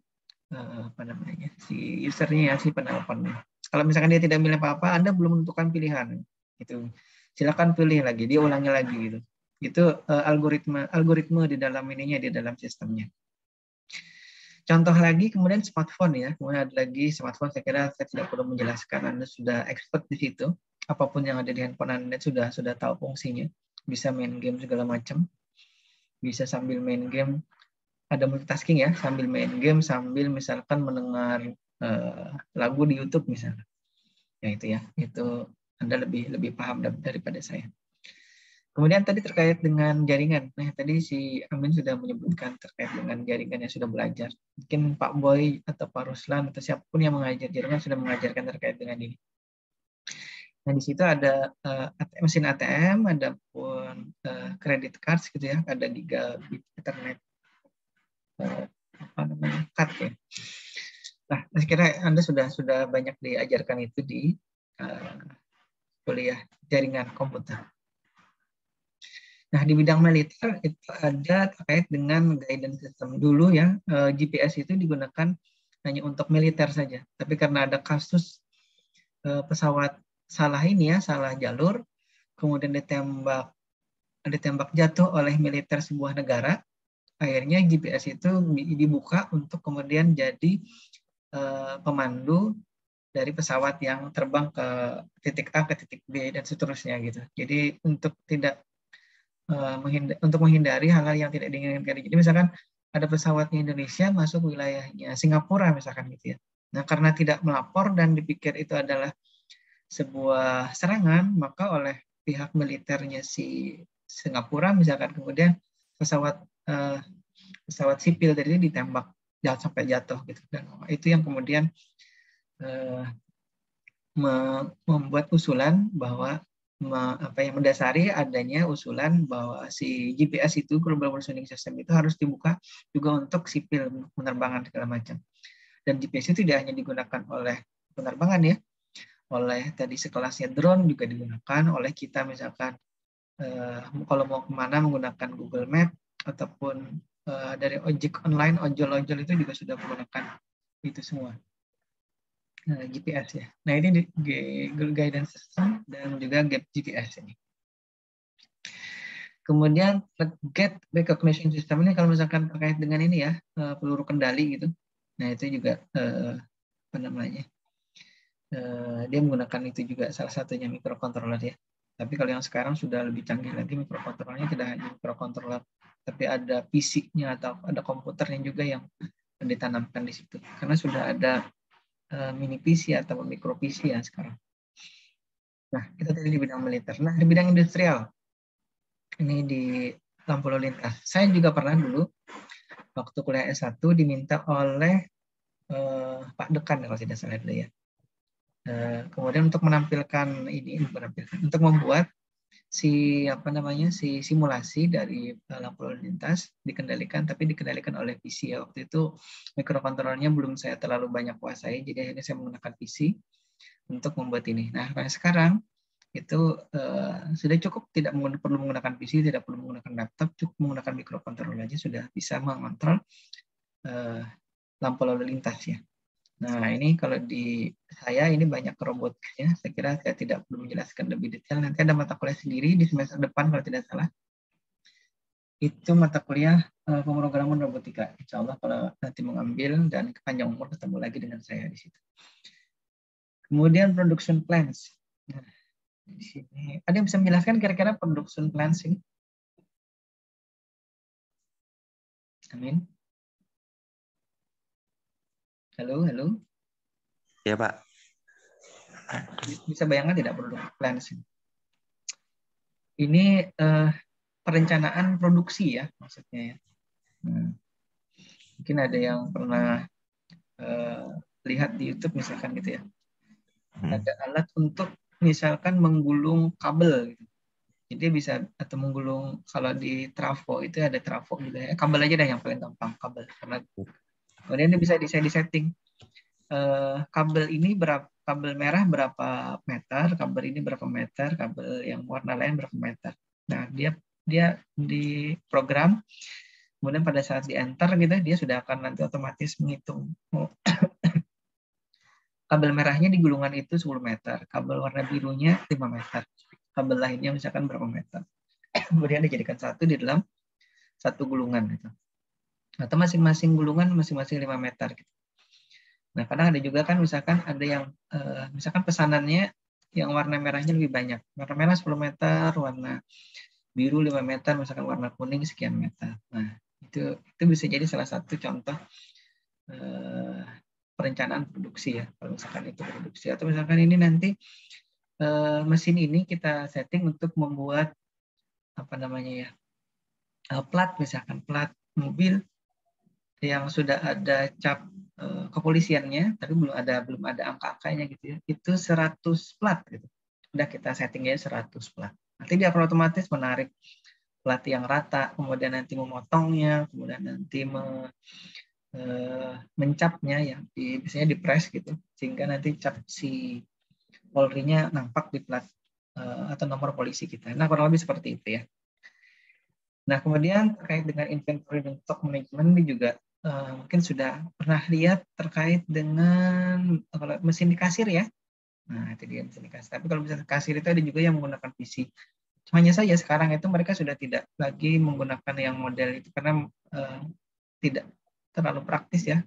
usernya ya, si penelponnya. Kalau misalkan dia tidak milih apa-apa, Anda belum menentukan pilihan. Gitu. Silakan pilih lagi, dia ulangi lagi gitu. Itu algoritma di dalam ininya, di dalam sistemnya. Contoh lagi kemudian smartphone ya. Kemudian ada lagi smartphone, saya kira saya tidak perlu menjelaskan, Anda sudah expert di situ. Apapun yang ada di handphone Anda sudah tahu fungsinya. Bisa main game segala macam. Bisa sambil main game ada multitasking ya, sambil main game, sambil misalkan mendengar lagu di YouTube misalnya. Ya itu ya, itu Anda lebih paham daripada saya. Kemudian tadi terkait dengan jaringan. Nah, tadi si Amin sudah menyebutkan terkait dengan jaringan yang sudah belajar. Mungkin Pak Boy atau Pak Ruslan atau siapapun yang mengajar jaringan sudah mengajarkan terkait dengan ini. Nah, di situ ada mesin ATM, ada pun credit cards gitu ya, ada gigabit Ethernet card ya. Nah, saya kira Anda sudah banyak diajarkan itu di kuliah jaringan komputer. Nah, di bidang militer itu ada terkait dengan guidance system. Dulu ya, GPS itu digunakan hanya untuk militer saja. Tapi karena ada kasus pesawat salah jalur, kemudian ditembak jatuh oleh militer sebuah negara, akhirnya GPS itu dibuka untuk kemudian jadi pemandu dari pesawat yang terbang ke titik A ke titik B dan seterusnya gitu. Jadi untuk menghindari hal-hal yang tidak diinginkan. Jadi misalkan ada pesawatnya Indonesia masuk wilayahnya Singapura misalkan gitu ya. Nah, karena tidak melapor dan dipikir itu adalah sebuah serangan, maka oleh pihak militernya si Singapura misalkan kemudian pesawat sipil dari ini ditembak sampai jatuh gitu. Dan itu yang kemudian membuat usulan bahwa mendasari adanya usulan bahwa si GPS itu, Global Positioning System itu harus dibuka juga untuk sipil penerbangan segala macam. Dan GPS itu tidak hanya digunakan oleh penerbangan ya, oleh tadi sekelasnya drone juga digunakan oleh kita misalkan kalau mau kemana menggunakan Google Map ataupun dari ojek online, ojol-ojol itu juga sudah menggunakan itu semua. GPS ya. Nah ini guidance system dan juga gap GPS ini. Kemudian get recognition system ini kalau misalkan terkait dengan ini ya peluru kendali gitu. Nah itu juga dia menggunakan itu juga salah satunya microcontroller ya. Tapi kalau yang sekarang sudah lebih canggih lagi microcontrollernya tidak hanya microcontroller, tapi ada PC-nya atau ada komputernya juga yang ditanamkan di situ. Karena sudah ada mini PC atau micro PC ya sekarang. Nah, itu tadi di bidang militer. Nah, di bidang industrial, ini di lampu lalu lintas. Saya juga pernah dulu, waktu kuliah S1, diminta oleh Pak Dekan, kalau tidak salah dulu ya. Kemudian untuk untuk membuat si simulasi dari lampu lalu lintas tapi dikendalikan oleh PC ya. Waktu itu mikrokontrolernya belum saya terlalu banyak kuasai, jadi akhirnya saya menggunakan PC untuk membuat ini. Nah, sekarang itu sudah cukup, tidak perlu menggunakan PC, tidak perlu menggunakan laptop, cukup menggunakan mikrokontroler aja sudah bisa mengontrol lampu lalu lintas ya. Nah, ini kalau di saya ini banyak robotnya. Saya kira saya tidak perlu menjelaskan lebih detail. Nanti ada mata kuliah sendiri di semester depan kalau tidak salah. Itu mata kuliah pemrograman robotika. Insya Allah kalau nanti mengambil dan kepanjang umur ketemu lagi dengan saya di situ. Kemudian production plans. Nah, di sini ada yang bisa menjelaskan kira-kira production plans ini? Amin. Halo. Ya, Pak. Bisa bayangkan tidak production plans? Ini perencanaan produksi ya maksudnya ya. Mungkin ada yang pernah lihat di YouTube misalkan gitu ya. Ada alat untuk misalkan menggulung kabel gitu. Jadi bisa atau menggulung, kalau di trafo itu ada trafo juga ya. Kabel aja dah yang paling gampang, kabel. Kemudian dia bisa disetting. Kabel ini kabel merah berapa meter, kabel ini berapa meter, kabel yang warna lain berapa meter. Nah, dia di program, kemudian pada saat di enter gitu, dia sudah akan nanti otomatis menghitung kabel merahnya di gulungan itu 10 meter, kabel warna birunya 5 meter, kabel lainnya misalkan berapa meter. Kemudian dijadikan satu di dalam satu gulungan gitu. Atau masing-masing gulungan masing-masing 5 meter gitu. Nah, kadang ada juga kan misalkan ada yang misalkan pesanannya yang warna merahnya lebih banyak. Warna merah 10 meter, warna biru 5 meter, misalkan warna kuning sekian meter. Nah, Itu bisa jadi salah satu contoh perencanaan produksi ya, kalau misalkan itu produksi. Atau misalkan ini nanti mesin ini kita setting untuk membuat apa namanya ya, plat, misalkan plat mobil yang sudah ada cap kepolisiannya, tapi belum ada angka-angkanya gitu ya. Itu 100 plat gitu. Udah kita settingnya 100 plat. Nanti dia akan otomatis menarik plat yang rata, kemudian nanti memotongnya, kemudian nanti mencapnya ya, biasanya di press gitu, sehingga nanti cap si Polri-nya nampak di plat atau nomor polisi kita. Nah, kurang lebih seperti itu ya. Nah, kemudian terkait dengan inventory dan stock management ini juga mungkin sudah pernah lihat terkait dengan kalau mesin di kasir ya. Nah, itu dia mesin di kasir. Tapi kalau mesin di kasir itu ada juga yang menggunakan PC. Hanya saja sekarang itu mereka sudah tidak lagi menggunakan yang model itu karena tidak terlalu praktis ya.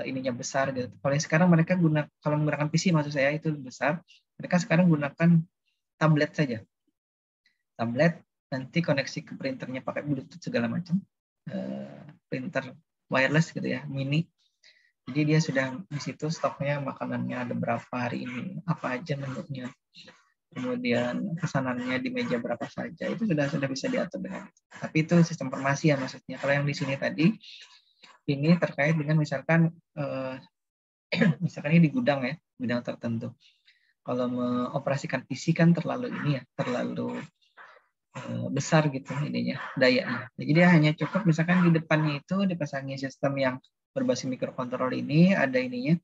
Ininya besar gitu. Kalau sekarang mereka kalau menggunakan PC maksud saya itu besar, mereka sekarang gunakan tablet saja. Tablet, nanti koneksi ke printernya pakai Bluetooth segala macam. Printer wireless gitu ya, mini. Jadi dia sudah di situ stoknya, makanannya ada berapa hari ini, apa aja menunya. Kemudian pesanannya di meja berapa saja, itu sudah bisa diatur dengan itu. Tapi itu sistem farmasi ya maksudnya. Kalau yang di sini tadi ini terkait dengan misalkan misalkan ini di gudang ya, gudang tertentu. Kalau mengoperasikan PC kan terlalu besar gitu ininya, dayanya. Jadi dia hanya cukup misalkan di depannya itu dipasangi sistem yang berbasis mikrokontrol ini, ada ininya,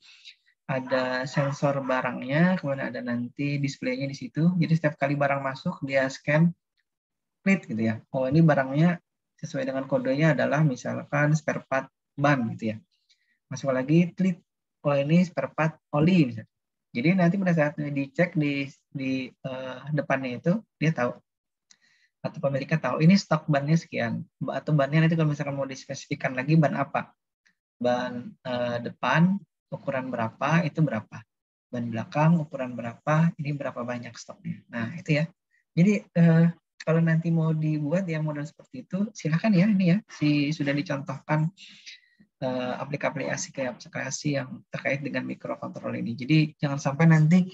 ada sensor barangnya, kemudian ada nanti displaynya di situ. Jadi setiap kali barang masuk dia scan, klik gitu ya. Oh ini barangnya sesuai dengan kodenya adalah misalkan spare part ban gitu ya. Masuk lagi, klik. Oh ini spare part oli misalnya. Jadi nanti pada saat dicek di depannya itu dia tahu, atau pemiliknya tahu ini stok bannya sekian, atau bannya nanti kalau misalkan mau dispesifikan lagi ban apa, ban depan ukuran berapa itu berapa, ban belakang ukuran berapa ini berapa banyak stoknya. Nah itu ya. Jadi kalau nanti mau dibuat yang model seperti itu silakan ya, ini ya sudah dicontohkan aplikasi yang terkait dengan mikrokontrol ini. Jadi jangan sampai nanti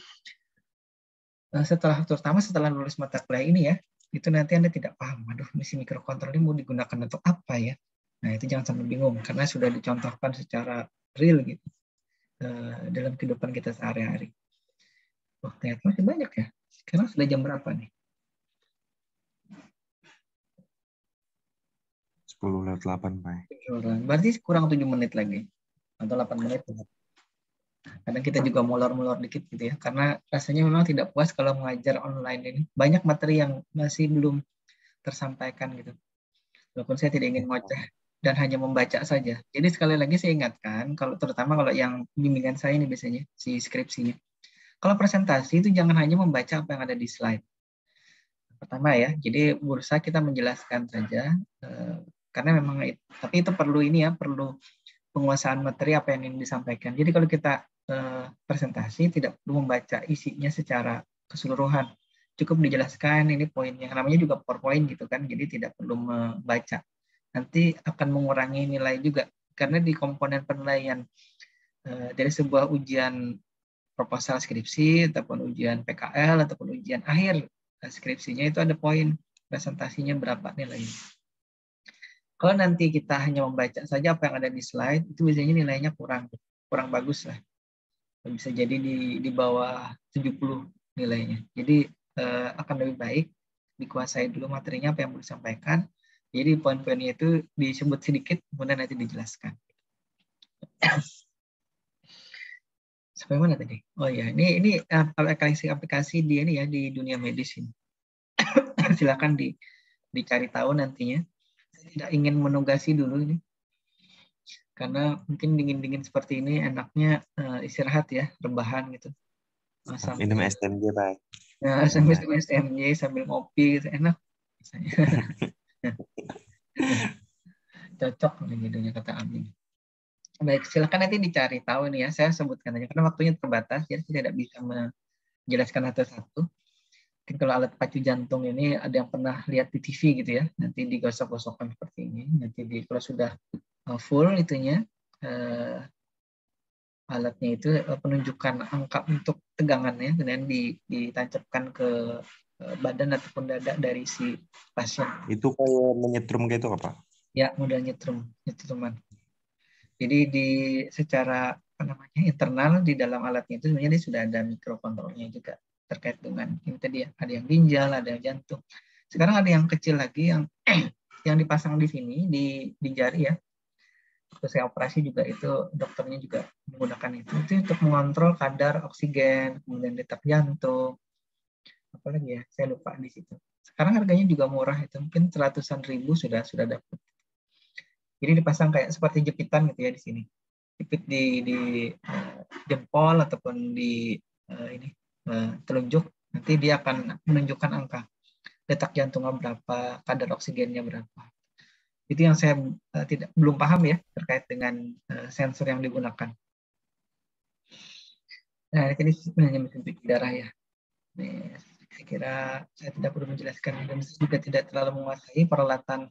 terutama setelah lulus mata kuliah ini ya, itu nanti Anda tidak paham, aduh mesin mikrokontrol ini mau digunakan untuk apa ya. Nah itu jangan sampai bingung, karena sudah dicontohkan secara real gitu dalam kehidupan kita sehari-hari. Wah ternyata masih banyak ya. Sekarang sudah jam berapa nih? 10:08, Pak. Berarti kurang 7 menit lagi. Atau 8 menit. Kadang kita juga molor-molor dikit gitu ya. Karena rasanya memang tidak puas kalau mengajar online ini. Banyak materi yang masih belum tersampaikan gitu. Walaupun saya tidak ingin ngoceh dan hanya membaca saja. Jadi sekali lagi saya ingatkan, terutama kalau yang bimbingan saya ini biasanya, si skripsinya. Kalau presentasi itu jangan hanya membaca apa yang ada di slide. Pertama ya, jadi berusaha kita menjelaskan saja, karena memang tapi itu perlu perlu penguasaan materi apa yang ingin disampaikan. Jadi kalau kita presentasi tidak perlu membaca isinya secara keseluruhan, cukup dijelaskan ini poinnya. Namanya juga PowerPoint gitu kan, jadi tidak perlu membaca. Nanti akan mengurangi nilai juga, karena di komponen penilaian dari sebuah ujian proposal skripsi ataupun ujian PKL ataupun ujian akhir skripsinya itu ada poin presentasinya berapa nilainya. Kalau nanti kita hanya membaca saja apa yang ada di slide, itu biasanya nilainya kurang bagus lah. Bisa jadi di bawah 70 nilainya. Jadi akan lebih baik dikuasai dulu materinya apa yang mau disampaikan. Jadi poin-poinnya itu disebut sedikit, kemudian nanti dijelaskan. Sampai mana tadi? Oh ya, ini aplikasi di ini ya, di dunia medis ini. Silakan dicari tahu nantinya. Saya tidak ingin menugasi dulu ini, karena mungkin dingin-dingin seperti ini enaknya istirahat ya, rebahan gitu. Minum STMJ, Pak. Nah, sambil STMJ sambil ngopi gitu, enak. Cocok nih kata Amin. Baik, silakan nanti dicari tahu nih ya. Saya sebutkan aja karena waktunya terbatas, jadi saya tidak bisa menjelaskan satu-satu. Mungkin kalau alat pacu jantung ini ada yang pernah lihat di TV gitu ya, nanti digosok-gosokkan seperti ini. Nanti kalau sudah full itunya, alatnya itu penunjukan angka untuk tegangannya, kemudian ditancapkan ke badan ataupun dada dari si pasien. Itu kayak menyetrum gitu apa? Ya, model nyetruman. Jadi secara internal di dalam alatnya itu sebenarnya dia sudah ada mikrokontrolnya juga terkait dengan ini tadi ya, ada yang ginjal, ada yang jantung. Sekarang ada yang kecil lagi yang dipasang di sini di jari ya. Terus saya operasi juga itu dokternya juga menggunakan itu untuk mengontrol kadar oksigen, kemudian detak jantung. Apalagi ya, saya lupa di situ. Sekarang harganya juga murah, itu mungkin ratusan ribu sudah dapat. Jadi dipasang kayak seperti jepitan gitu ya di sini. Jepit di jempol ataupun di telunjuk, nanti dia akan menunjukkan angka detak jantungnya berapa, kadar oksigennya berapa. Itu yang saya belum paham ya terkait dengan sensor yang digunakan. Nah, ini sebenarnya mesin cuci darah ya. Nih, saya kira saya tidak perlu menjelaskan dan juga tidak terlalu menguasai peralatan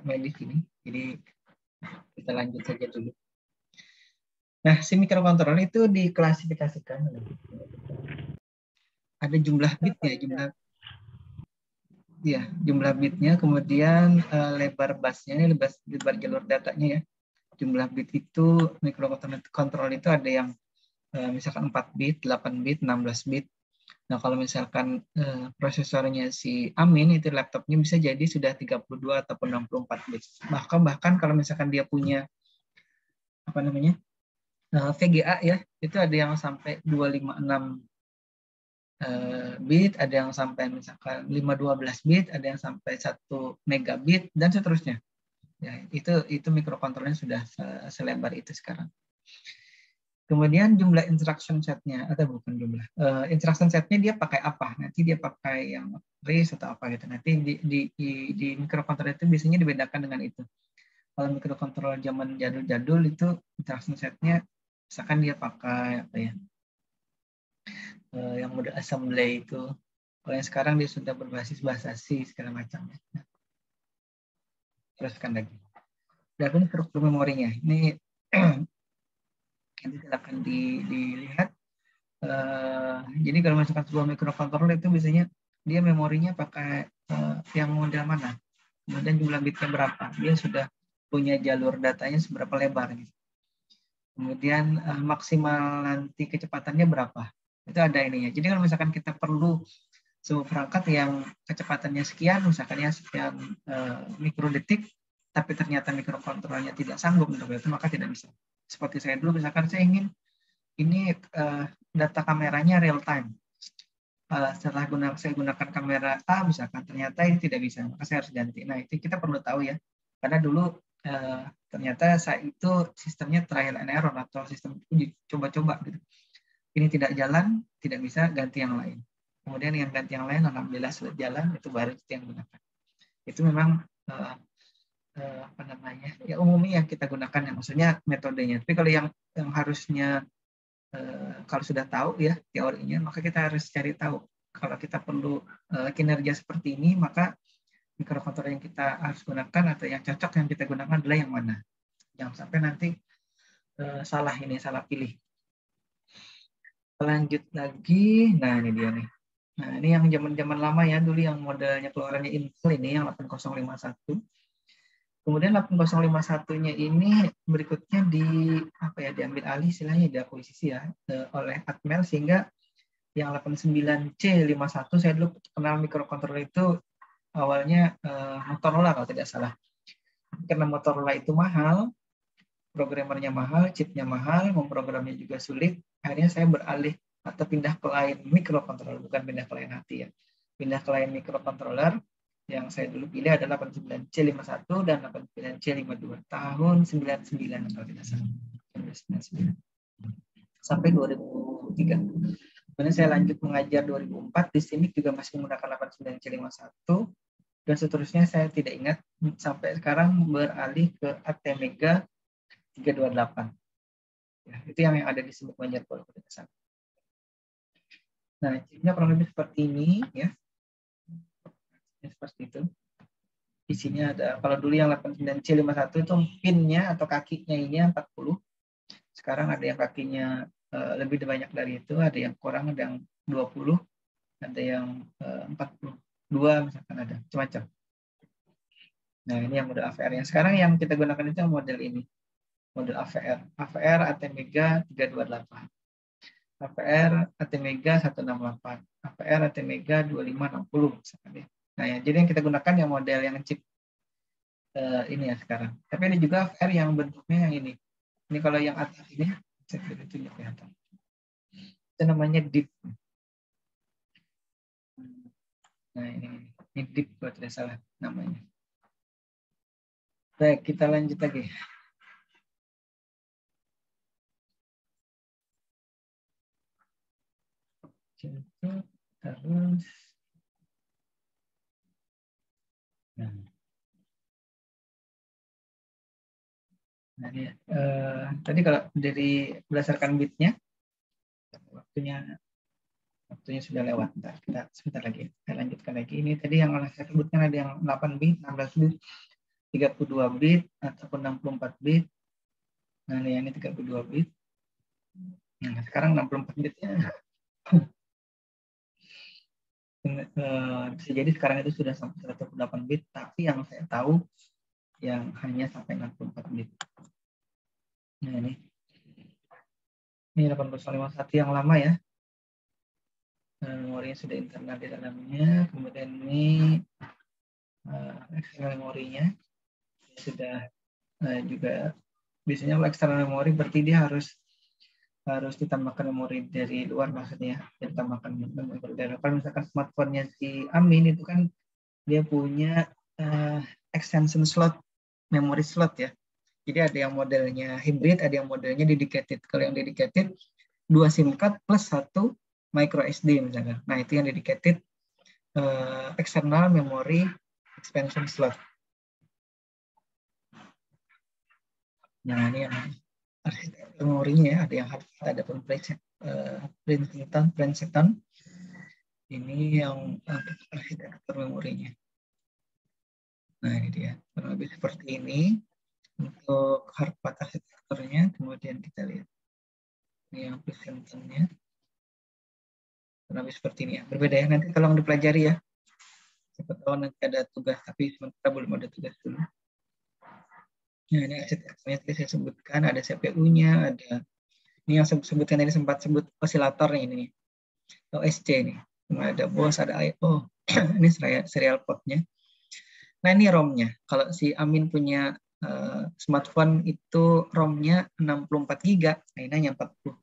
medis ini. Jadi kita lanjut saja dulu. Nah, si mikrokontroler itu diklasifikasikan. Ada jumlah bitnya, jumlah bitnya, kemudian lebar busnya, ini lebar jalur datanya ya. Jumlah bit itu mikrokontroler itu ada yang misalkan 4 bit, 8 bit, 16 bit. Nah, kalau misalkan prosesornya si Amin itu laptopnya bisa jadi sudah 32 ataupun 64 bit. Bahkan kalau misalkan dia punya VGA ya, itu ada yang sampai 256 bit, ada yang sampai misalkan 512 bit, ada yang sampai 1 megabit dan seterusnya. Ya, itu mikrokontrolernya sudah selebar itu sekarang. Kemudian jumlah instruction setnya, atau bukan jumlah, instruction setnya dia pakai apa? Nanti dia pakai yang RISC atau apa gitu. Nanti di mikrokontroler itu biasanya dibedakan dengan itu. Kalau mikrokontroler zaman jadul-jadul itu instruction setnya, misalkan dia pakai apa ya? Yang model assembly itu. Kalau yang sekarang dia sudah berbasis bahasa C segala macamnya. Teruskan lagi. Dan struktur memorinya. Ini nanti silakan dilihat. Jadi kalau misalkan sebuah mikrokontroler itu biasanya dia memorinya pakai yang model mana, kemudian jumlah bitnya berapa, dia sudah punya jalur datanya seberapa lebar gitu. Kemudian maksimal nanti kecepatannya berapa, itu ada ininya. Jadi kalau misalkan kita perlu sebuah perangkat yang kecepatannya sekian, misalkan ya sekian mikrodetik, tapi ternyata mikrokontrolernya tidak sanggup untuk itu, maka tidak bisa. Seperti saya dulu, misalkan saya ingin ini data kameranya real time. Setelah saya gunakan kamera A, misalkan ternyata ini tidak bisa, maka saya harus ganti. Nah, itu kita perlu tahu ya, karena dulu ternyata saya itu sistemnya trial and error atau sistem uji coba-coba gitu. Ini tidak jalan, tidak bisa, ganti yang lain. Kemudian yang ganti yang lain, alhamdulillah sudah jalan, itu baru itu yang gunakan. Itu memang ya umumnya yang kita gunakan, ya maksudnya metodenya. Tapi kalau yang harusnya kalau sudah tahu ya teorinya, maka kita harus cari tahu. Kalau kita perlu kinerja seperti ini, maka mikrokontroler yang kita harus gunakan atau yang cocok yang kita gunakan adalah yang mana. Jangan sampai nanti salah pilih. Lanjut lagi, nah ini dia nih. Nah ini yang zaman lama ya, dulu yang modelnya keluarannya Intel ini yang 8051. Kemudian 8051-nya ini berikutnya diambil alih istilahnya, diakuisisi ya oleh Atmel, sehingga yang 89C51, saya dulu kenal mikrokontroler itu awalnya Motorola kalau tidak salah. Karena Motorola itu mahal, programmernya mahal, chipnya mahal, memprogramnya juga sulit, akhirnya saya beralih atau pindah ke lain mikrokontroler, bukan pindah ke lain hati ya. Pindah ke lain mikrokontroler. Yang saya dulu pilih adalah 89C51 dan 89C52 tahun 99 kalau tidak salah. 99. Sampai 2003. Kemudian saya lanjut mengajar 2004, di sini juga masih menggunakan 89C51 dan seterusnya saya tidak ingat, sampai sekarang beralih ke ATmega 328. Ya, itu yang ada di Sumut Banjar kalau tidak salah. Nah, chipnya kurang lebih seperti ini ya. Seperti itu. Isinya ada, kalau dulu yang 89C51 itu pinnya atau kakinya ini 40. Sekarang ada yang kakinya lebih banyak dari itu, ada yang kurang, ada yang 20, ada yang 42 misalkan, ada macam-macam. Nah, ini yang model AVR. Yang sekarang yang kita gunakan itu yang model ini. Model AVR. AVR ATmega 328. AVR ATmega 168. AVR ATmega 2560 misalkan ya. Nah, ya, jadi yang kita gunakan yang model yang chip ini ya sekarang. Tapi ada juga AVR yang bentuknya yang ini. Ini kalau yang atas ini, saya tunjuk ya. Itu namanya DIP. Nah, ini DIP kalau tidak salah namanya. Baik, kita lanjut lagi. Terus. Nah, ini, tadi kalau dari berdasarkan bitnya, waktunya sudah lewat. Kita sebentar lagi. Kita lanjutkan lagi. Ini tadi yang saya sebutkan ada yang 8 bit, 16 bit, 32 bit, ataupun 64 bit. Nah, ini 32 bit. Nah, sekarang 64 bitnya. Bisa jadi sekarang itu sudah sampai 128 bit, tapi yang saya tahu yang hanya sampai 64 bit. Nah, ini 8151 yang lama ya. Memorinya sudah internal di dalamnya. Kemudian ini external memorinya sudah juga. Biasanya kalau external memori berarti dia harus ditambahkan memori dari luar, maksudnya ditambahkan memori dari luar. Kalau misalkan smartphone-nya si Amin itu kan dia punya extension slot, memory slot ya. Jadi ada yang modelnya hybrid, ada yang modelnya dedicated. Kalau yang dedicated 2 SIM card plus 1 micro SD misalkan. Nah, itu yang dedicated external memory expansion slot. Nah, ini yang arsitektur memorinya ya, ada yang hardware, ada pun Princeton. Ini yang arsitektur memorinya. Nah, ini dia. Kurang lebih seperti ini untuk hardware arsitekturnya. Kemudian kita lihat ini yang Princetonnya. Kurang lebih seperti ini ya. Berbeda ya. Nanti tolong dipelajari ya. Siapa tahu nanti ada tugas, tapi sementara belum ada tugas dulu. Nah, ini arsitekturnya tadi saya sebutkan, ada CPU-nya, ada ini yang sebutkan tadi sempat sebut osilatornya ini, OSC ini. Ada BOS, ada I/O. Ini serial port-nya. Nah, ini ROM-nya. Kalau si Amin punya smartphone itu ROM-nya 64 GB, nah ini hanya 44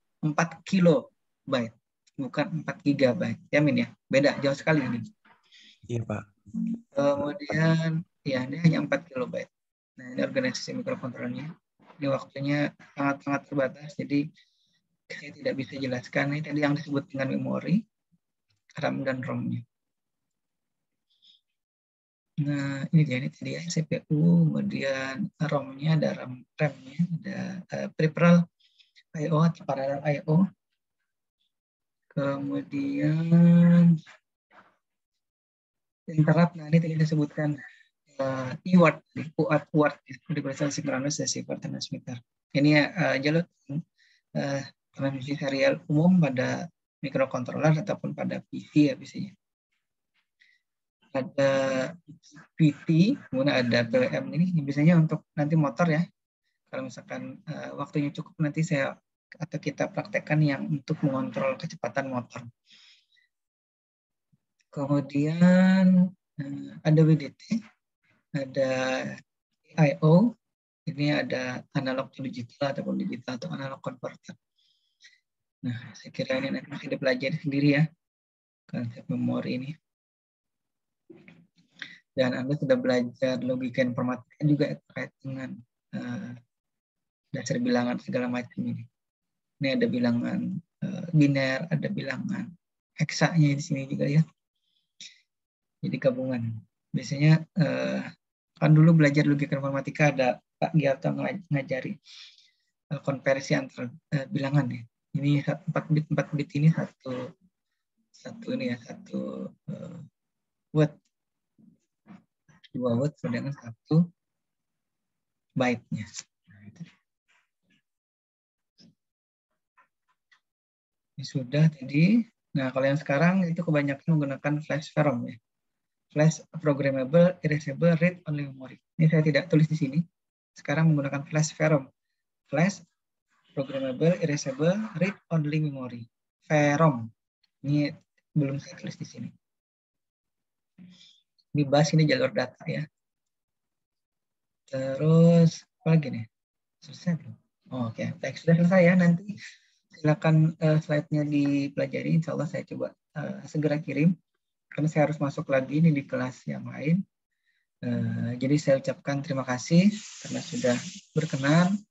kilobyte, bukan 4 GB. Ya, Amin ya? Beda, jauh sekali ini. Iya, Pak. Kemudian, ya, ini hanya 4 kilobyte. Nah, ini organisasi mikrokontrolernya. Ini waktunya sangat-sangat terbatas, jadi saya tidak bisa jelaskan. Ini tadi yang disebut dengan memori, RAM dan ROM-nya. Nah, ini dia, ini tadi ya, CPU, kemudian ROM-nya, ada RAM-nya, ada peripheral I/O atau parallel I/O. Kemudian interrupt, nah ini tadi disebutkan UART, Universal Synchronous Receiver Transmitter. Ini jalur transmisi serial umum pada mikrokontroler ataupun pada PC ya biasanya. Ada PT, kemudian ada PWM ini biasanya untuk nanti motor ya. Kalau misalkan waktunya cukup nanti saya atau kita praktekkan yang untuk mengontrol kecepatan motor. Kemudian ada WDT, ada I/O, ini ada analog to digital ataupun digital atau analog converter. Nah, saya kira ini nanti masih dipelajari sendiri ya, konsep memori ini. Dan Anda sudah belajar logika informatika juga terkait dengan dasar bilangan segala macam ini. Ini ada bilangan biner, ada bilangan heksanya di sini juga ya. Jadi gabungan. Biasanya kan dulu belajar logika informatika ada Pak Giarto ngajari konversi antar bilangan ya. Ini 4 bit ini satu word, 2 word dengan 1 byte-nya. Ini sudah tadi. Nah, kalau yang sekarang itu kebanyakan menggunakan flash VROM ya. Flash programmable erasable read only memory. Ini saya tidak tulis di sini. Sekarang menggunakan flash VROM. Flash programmable erasable read only memory. VROM. Ini belum saya tulis di sini. Dibahas ini jalur data ya. Terus apa lagi nih? Selesai belum? Oke, baik, sudah selesai ya. Nanti silakan slide-nya dipelajari. Insya Allah saya coba segera kirim. Karena saya harus masuk lagi ini di kelas yang lain. Jadi saya ucapkan terima kasih karena sudah berkenan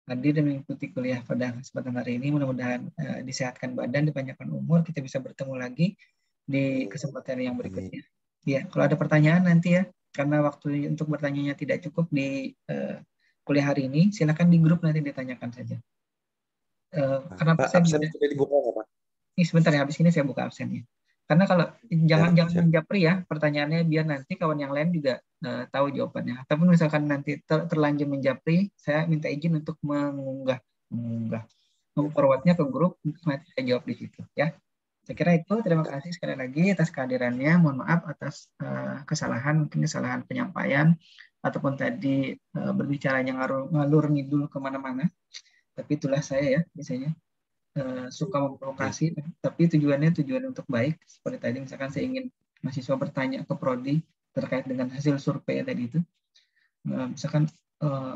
hadir dan mengikuti kuliah pada kesempatan hari ini. Mudah-mudahan disehatkan badan, dipanjangkan umur. Kita bisa bertemu lagi di kesempatan yang berikutnya. Ya, kalau ada pertanyaan nanti ya, karena waktu untuk bertanyanya tidak cukup di kuliah hari ini, silakan di grup nanti ditanyakan saja. Karena Pak, saya absen sudah dibuka nggak, Pak? ini sebentar ya, habis ini saya buka absennya. Karena kalau jangan menjapri ya pertanyaannya, biar nanti kawan yang lain juga tahu jawabannya. Ataupun misalkan nanti terlanjur menjapri, saya minta izin untuk memforwardnya ke grup untuk nanti saya jawab di situ ya. Saya kira itu. Terima kasih sekali lagi atas kehadirannya. Mohon maaf atas kesalahan penyampaian ataupun tadi berbicaranya ngalur ngidul kemana-mana. Tapi itulah saya ya biasanya. Suka memprovokasi, tapi tujuan untuk baik. Seperti tadi misalkan saya ingin mahasiswa bertanya ke prodi terkait dengan hasil survei tadi itu. Misalkan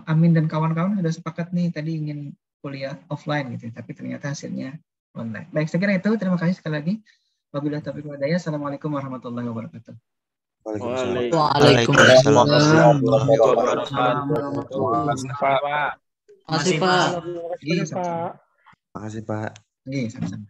Amin dan kawan-kawan sudah sepakat nih tadi ingin kuliah offline gitu, tapi ternyata hasilnya online. Baik, saya kira itu. Terima kasih sekali lagi. Wabillahi taufiq wal hidayah. Assalamualaikum warahmatullahi wabarakatuh. Waalaikumsalam warahmatullahi wabarakatuh. Terima kasih, Pak. Terima kasih, Pak. Makasih, Pak. Iya, sama-sama.